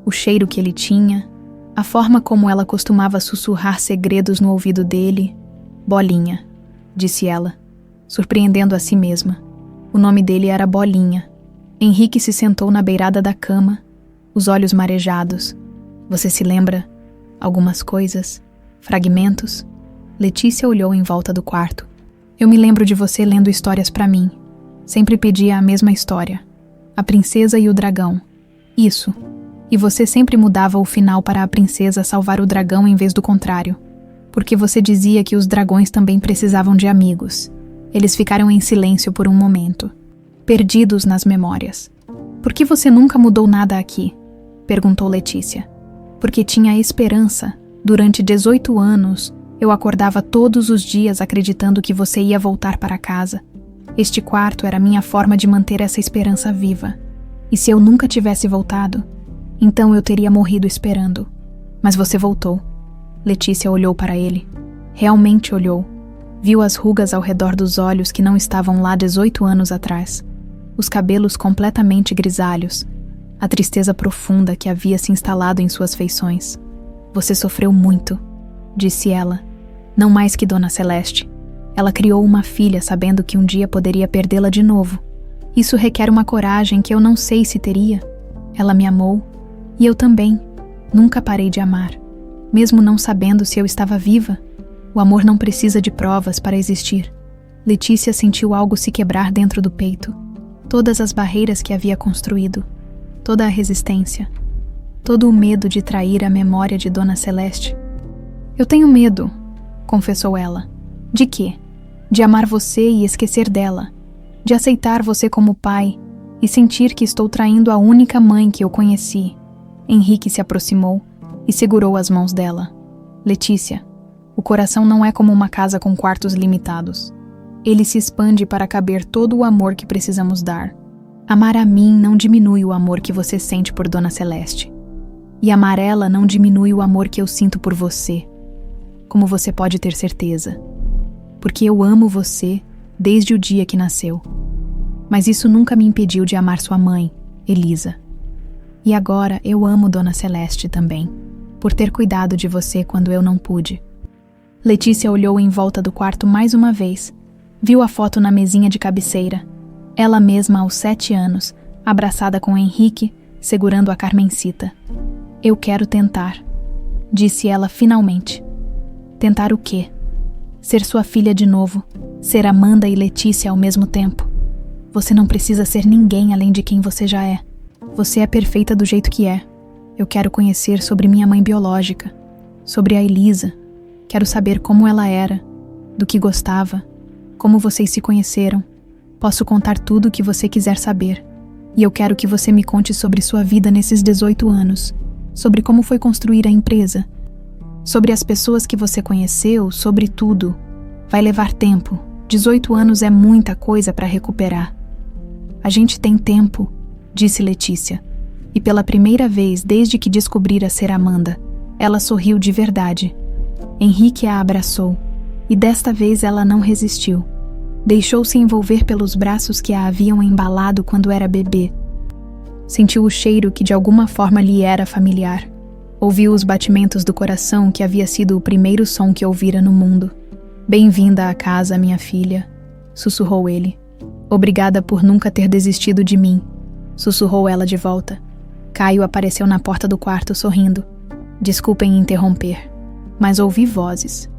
o cheiro que ele tinha, a forma como ela costumava sussurrar segredos no ouvido dele. Bolinha, disse ela. surpreendendo a si mesma. O nome dele era Bolinha. Henrique se sentou na beirada da cama, os olhos marejados. Você se lembra? Algumas coisas? Fragmentos? Letícia olhou em volta do quarto. Eu me lembro de você lendo histórias para mim. Sempre pedia a mesma história. A princesa e o dragão. Isso. E você sempre mudava o final para a princesa salvar o dragão em vez do contrário. Porque você dizia que os dragões também precisavam de amigos. Eles ficaram em silêncio por um momento, perdidos nas memórias. Por que você nunca mudou nada aqui? Perguntou Letícia. Porque tinha esperança. Durante 18 anos, eu acordava todos os dias acreditando que você ia voltar para casa. Este quarto era minha forma de manter essa esperança viva. E se eu nunca tivesse voltado, então eu teria morrido esperando. Mas você voltou. Letícia olhou para ele. Realmente olhou. Viu as rugas ao redor dos olhos que não estavam lá 18 anos atrás. Os cabelos completamente grisalhos. A tristeza profunda que havia se instalado em suas feições. Você sofreu muito, disse ela. Não mais que Dona Celeste. Ela criou uma filha sabendo que um dia poderia perdê-la de novo. Isso requer uma coragem que eu não sei se teria. Ela me amou. E eu também. Nunca parei de amar. Mesmo não sabendo se eu estava viva. O amor não precisa de provas para existir. Letícia sentiu algo se quebrar dentro do peito. Todas as barreiras que havia construído. Toda a resistência. Todo o medo de trair a memória de Dona Celeste. Eu tenho medo, confessou ela. De quê? De amar você e esquecer dela. De aceitar você como pai e sentir que estou traindo a única mãe que eu conheci. Henrique se aproximou e segurou as mãos dela. Letícia, o coração não é como uma casa com quartos limitados. Ele se expande para caber todo o amor que precisamos dar. Amar a mim não diminui o amor que você sente por Dona Celeste. E amar ela não diminui o amor que eu sinto por você. Como você pode ter certeza. Porque eu amo você desde o dia que nasceu. Mas isso nunca me impediu de amar sua mãe, Elisa. E agora eu amo Dona Celeste também, por ter cuidado de você quando eu não pude. Letícia olhou em volta do quarto mais uma vez. Viu a foto na mesinha de cabeceira. Ela mesma aos 7 anos, abraçada com Henrique, segurando a Carmencita. Eu quero tentar, disse ela finalmente. Tentar o quê? Ser sua filha de novo, ser Amanda e Letícia ao mesmo tempo. Você não precisa ser ninguém além de quem você já é. Você é perfeita do jeito que é. Eu quero conhecer sobre minha mãe biológica, sobre a Elisa. Quero saber como ela era, do que gostava, como vocês se conheceram. Posso contar tudo o que você quiser saber. E eu quero que você me conte sobre sua vida nesses 18 anos, sobre como foi construir a empresa, sobre as pessoas que você conheceu, sobre tudo. Vai levar tempo. 18 anos é muita coisa para recuperar. A gente tem tempo, disse Letícia. E pela primeira vez desde que descobrira ser Amanda, ela sorriu de verdade. Henrique a abraçou, e desta vez ela não resistiu. Deixou-se envolver pelos braços que a haviam embalado quando era bebê. Sentiu o cheiro que de alguma forma lhe era familiar. Ouviu os batimentos do coração que havia sido o primeiro som que ouvira no mundo. Bem-vinda à casa, minha filha, sussurrou ele. Obrigada por nunca ter desistido de mim, sussurrou ela de volta. Caio apareceu na porta do quarto sorrindo. Desculpem interromper, mas ouvi vozes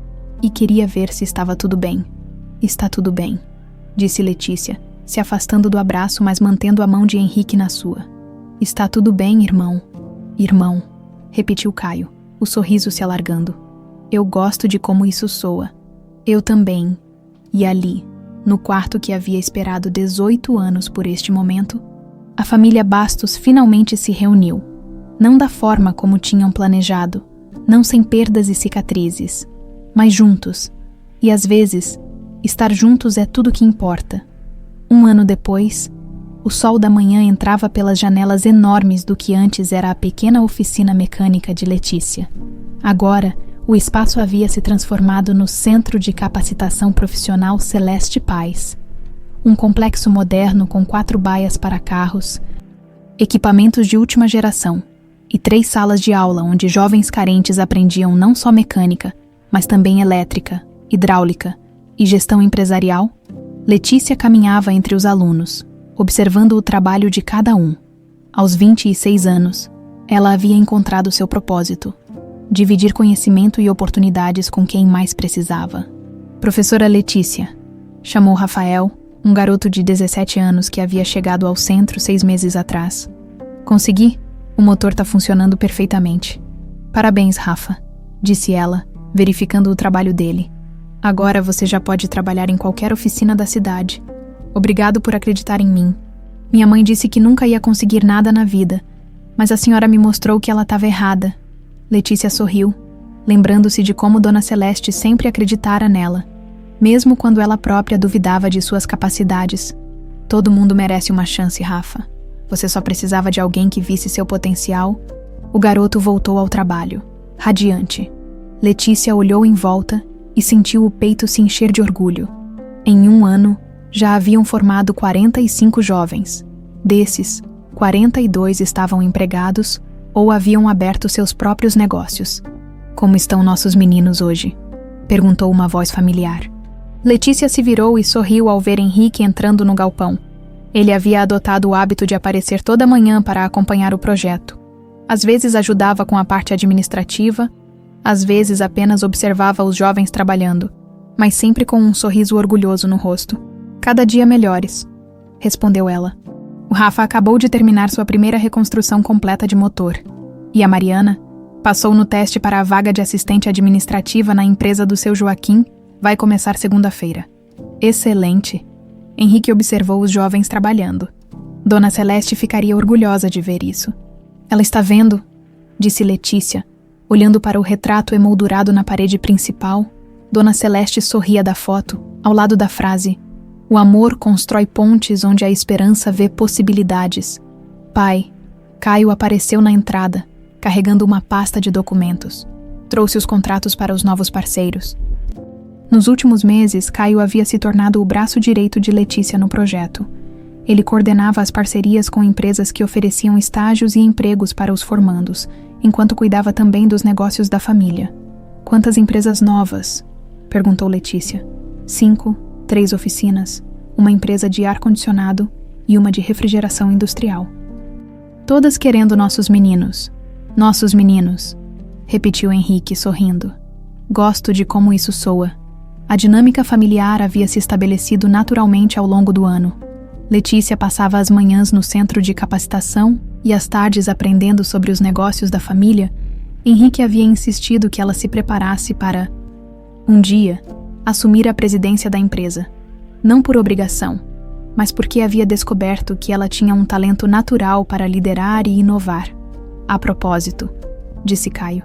e queria ver se estava tudo bem. Está tudo bem, disse Letícia, se afastando do abraço, mas mantendo a mão de Henrique na sua. Está tudo bem, irmão. Irmão, repetiu Caio, o sorriso se alargando. Eu gosto de como isso soa. Eu também. E ali, no quarto que havia esperado 18 anos por este momento, a família Bastos finalmente se reuniu. Não da forma como tinham planejado, não sem perdas e cicatrizes, mas juntos. E às vezes, estar juntos é tudo que importa. 1 ano depois, o sol da manhã entrava pelas janelas enormes do que antes era a pequena oficina mecânica de Letícia. Agora, o espaço havia se transformado no Centro de Capacitação Profissional Celeste Paz. Um complexo moderno com 4 baias para carros, equipamentos de última geração e 3 salas de aula onde jovens carentes aprendiam não só mecânica, mas também elétrica, hidráulica e gestão empresarial, Letícia caminhava entre os alunos, observando o trabalho de cada um. Aos 26 anos, ela havia encontrado seu propósito: dividir conhecimento e oportunidades com quem mais precisava. Professora Letícia, chamou Rafael, um garoto de 17 anos que havia chegado ao centro 6 meses atrás. Consegui? O motor está funcionando perfeitamente. Parabéns, Rafa, disse ela, verificando o trabalho dele. Agora você já pode trabalhar em qualquer oficina da cidade. Obrigado por acreditar em mim. Minha mãe disse que nunca ia conseguir nada na vida, mas a senhora me mostrou que ela estava errada. Letícia sorriu, lembrando-se de como Dona Celeste sempre acreditara nela, mesmo quando ela própria duvidava de suas capacidades. Todo mundo merece uma chance, Rafa. Você só precisava de alguém que visse seu potencial. O garoto voltou ao trabalho, radiante. Letícia olhou em volta e sentiu o peito se encher de orgulho. Em 1 ano, já haviam formado 45 jovens. Desses, 42 estavam empregados ou haviam aberto seus próprios negócios. Como estão nossos meninos hoje? Perguntou uma voz familiar. Letícia se virou e sorriu ao ver Henrique entrando no galpão. Ele havia adotado o hábito de aparecer toda manhã para acompanhar o projeto. Às vezes ajudava com a parte administrativa, às vezes apenas observava os jovens trabalhando, mas sempre com um sorriso orgulhoso no rosto. Cada dia melhores, respondeu ela. O Rafa acabou de terminar sua primeira reconstrução completa de motor. E a Mariana passou no teste para a vaga de assistente administrativa na empresa do seu Joaquim, vai começar segunda-feira. Excelente! Henrique observou os jovens trabalhando. Dona Celeste ficaria orgulhosa de ver isso. Ela está vendo, disse Letícia, olhando para o retrato emoldurado na parede principal. Dona Celeste sorria da foto, ao lado da frase: o amor constrói pontes onde a esperança vê possibilidades. Pai, Caio apareceu na entrada, carregando uma pasta de documentos. Trouxe os contratos para os novos parceiros. Nos últimos meses, Caio havia se tornado o braço direito de Letícia no projeto. Ele coordenava as parcerias com empresas que ofereciam estágios e empregos para os formandos, enquanto cuidava também dos negócios da família. Quantas empresas novas? Perguntou Letícia. 5, 3 oficinas, uma empresa de ar-condicionado e uma de refrigeração industrial. Todas querendo nossos meninos, repetiu Henrique sorrindo. Gosto de como isso soa. A dinâmica familiar havia se estabelecido naturalmente ao longo do ano. Letícia passava as manhãs no centro de capacitação e as tardes aprendendo sobre os negócios da família. Henrique havia insistido que ela se preparasse para, um dia, assumir a presidência da empresa. Não por obrigação, mas porque havia descoberto que ela tinha um talento natural para liderar e inovar. A propósito, disse Caio,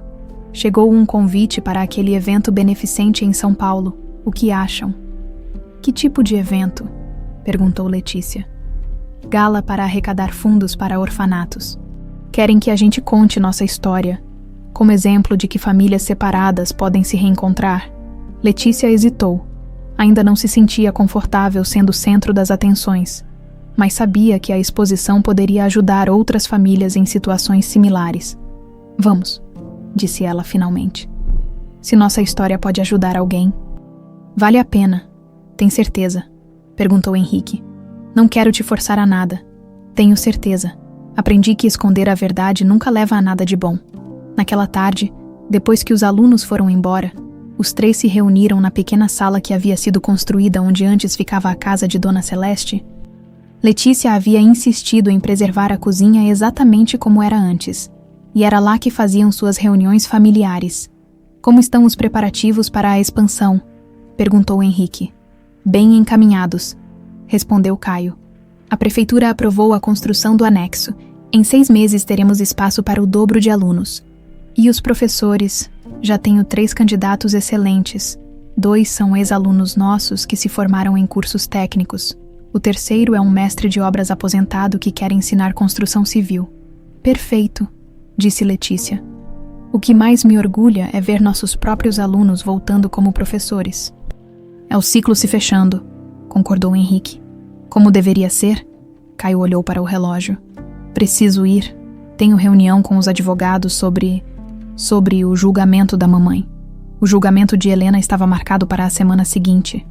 chegou um convite para aquele evento beneficente em São Paulo. O que acham? Que tipo de evento? Perguntou Letícia. Gala para arrecadar fundos para orfanatos. Querem que a gente conte nossa história, como exemplo de que famílias separadas podem se reencontrar. Letícia hesitou. Ainda não se sentia confortável sendo o centro das atenções, mas sabia que a exposição poderia ajudar outras famílias em situações similares. Vamos, disse ela finalmente. Se nossa história pode ajudar alguém. Vale a pena, tem certeza? Perguntou Henrique. Não quero te forçar a nada. Tenho certeza. Aprendi que esconder a verdade nunca leva a nada de bom. Naquela tarde, depois que os alunos foram embora, os 3 se reuniram na pequena sala que havia sido construída onde antes ficava a casa de Dona Celeste. Letícia havia insistido em preservar a cozinha exatamente como era antes, e era lá que faziam suas reuniões familiares. Como estão os preparativos para a expansão? Perguntou Henrique. Bem encaminhados, respondeu Caio. A prefeitura aprovou a construção do anexo. Em 6 meses teremos espaço para o dobro de alunos. E os professores? Já tenho 3 candidatos excelentes. 2 são ex-alunos nossos que se formaram em cursos técnicos. O terceiro é um mestre de obras aposentado que quer ensinar construção civil. Perfeito, disse Letícia. O que mais me orgulha é ver nossos próprios alunos voltando como professores. É o ciclo se fechando, concordou Henrique. Como deveria ser? Caio olhou para o relógio. Preciso ir. Tenho reunião com os advogados sobre o julgamento da mamãe. O julgamento de Helena estava marcado para a semana seguinte.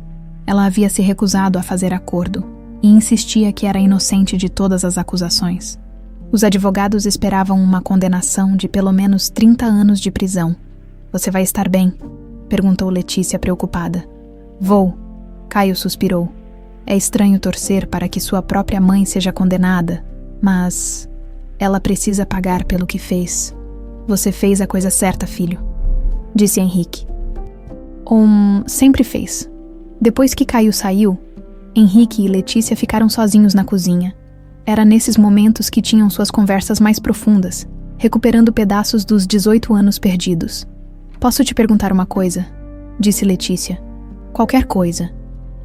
Ela havia se recusado a fazer acordo e insistia que era inocente de todas as acusações. Os advogados esperavam uma condenação de pelo menos 30 anos de prisão. "Você vai estar bem?" perguntou Letícia preocupada. "Vou", Caio suspirou. "É estranho torcer para que sua própria mãe seja condenada, mas ela precisa pagar pelo que fez." "Você fez a coisa certa, filho", disse Henrique. Sempre fez." Depois que Caio saiu, Henrique e Letícia ficaram sozinhos na cozinha. Era nesses momentos que tinham suas conversas mais profundas, recuperando pedaços dos 18 anos perdidos. "Posso te perguntar uma coisa?", disse Letícia. "Qualquer coisa.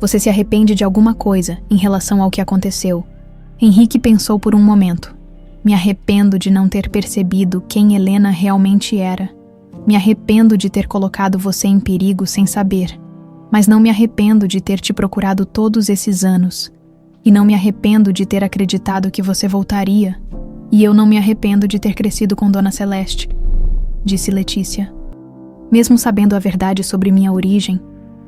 Você se arrepende de alguma coisa em relação ao que aconteceu?" Henrique pensou por um momento. "Me arrependo de não ter percebido quem Helena realmente era. Me arrependo de ter colocado você em perigo sem saber. Mas não me arrependo de ter te procurado todos esses anos. E não me arrependo de ter acreditado que você voltaria. E eu não me arrependo de ter crescido com Dona Celeste", disse Letícia. "Mesmo sabendo a verdade sobre minha origem,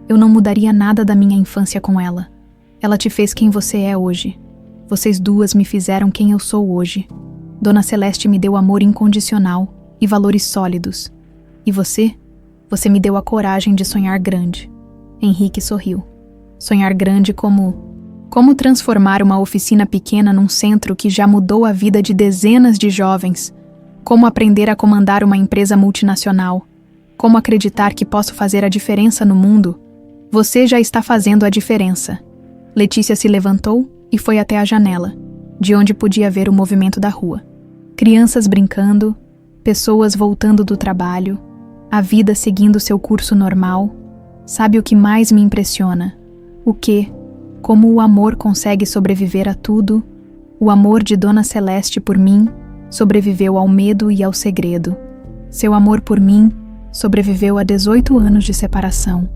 eu não mudaria nada da minha infância com ela. Ela te fez quem você é hoje. Vocês duas me fizeram quem eu sou hoje. Dona Celeste me deu amor incondicional e valores sólidos. E você me deu a coragem de sonhar grande." Henrique sorriu. "Sonhar grande como transformar uma oficina pequena num centro que já mudou a vida de dezenas de jovens. Como aprender a comandar uma empresa multinacional. Como acreditar que posso fazer a diferença no mundo. Você já está fazendo a diferença." Letícia se levantou e foi até a janela, de onde podia ver o movimento da rua. Crianças brincando, pessoas voltando do trabalho, a vida seguindo seu curso normal. "Sabe o que mais me impressiona? Como o amor consegue sobreviver a tudo. O amor de Dona Celeste por mim sobreviveu ao medo e ao segredo. Seu amor por mim sobreviveu a 18 anos de separação.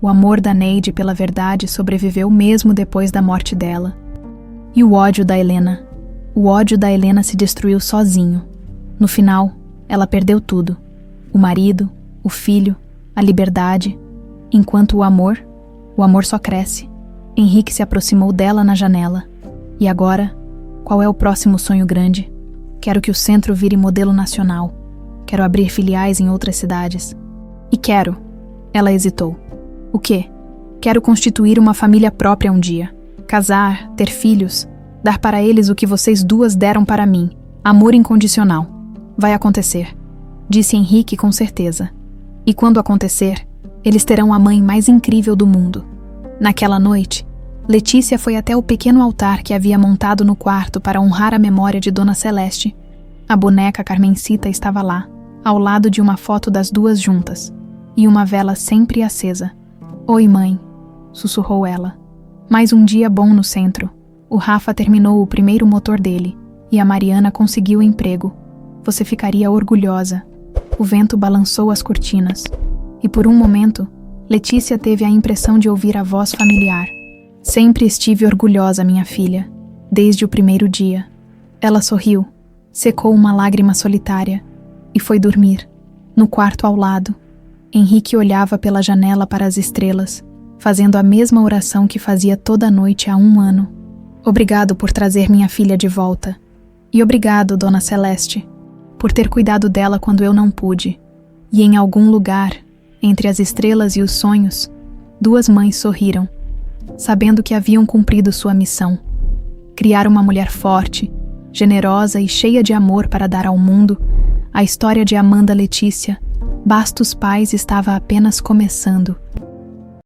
O amor da Neide pela verdade sobreviveu mesmo depois da morte dela. E o ódio da Helena? O ódio da Helena se destruiu sozinho. No final, ela perdeu tudo. O marido, o filho, a liberdade. Enquanto o amor só cresce." Henrique se aproximou dela na janela. "E agora, qual é o próximo sonho grande?" "Quero que o centro vire modelo nacional. Quero abrir filiais em outras cidades. E quero..." Ela hesitou. "O quê?" "Quero constituir uma família própria um dia. Casar, ter filhos, dar para eles o que vocês duas deram para mim. Amor incondicional. Vai acontecer", disse Henrique com certeza. "E quando acontecer, eles terão a mãe mais incrível do mundo." Naquela noite, Letícia foi até o pequeno altar que havia montado no quarto para honrar a memória de Dona Celeste. A boneca Carmencita estava lá, ao lado de uma foto das duas juntas, e uma vela sempre acesa. "Oi, mãe", sussurrou ela. Mais um dia bom no centro. O Rafa terminou o primeiro motor dele, e a Mariana conseguiu o emprego. Você ficaria orgulhosa. O vento balançou as cortinas, e por um momento, Letícia teve a impressão de ouvir a voz familiar. "Sempre estive orgulhosa, minha filha, desde o primeiro dia." Ela sorriu, secou uma lágrima solitária e foi dormir, no quarto ao lado. Henrique olhava pela janela para as estrelas, fazendo a mesma oração que fazia toda noite há 1 ano. "Obrigado por trazer minha filha de volta. E obrigado, Dona Celeste, por ter cuidado dela quando eu não pude." E em algum lugar, entre as estrelas e os sonhos, 2 mães sorriram, sabendo que haviam cumprido sua missão. Criar uma mulher forte, generosa e cheia de amor para dar ao mundo, a história de Amanda Letícia, Bastos Pais estava apenas começando.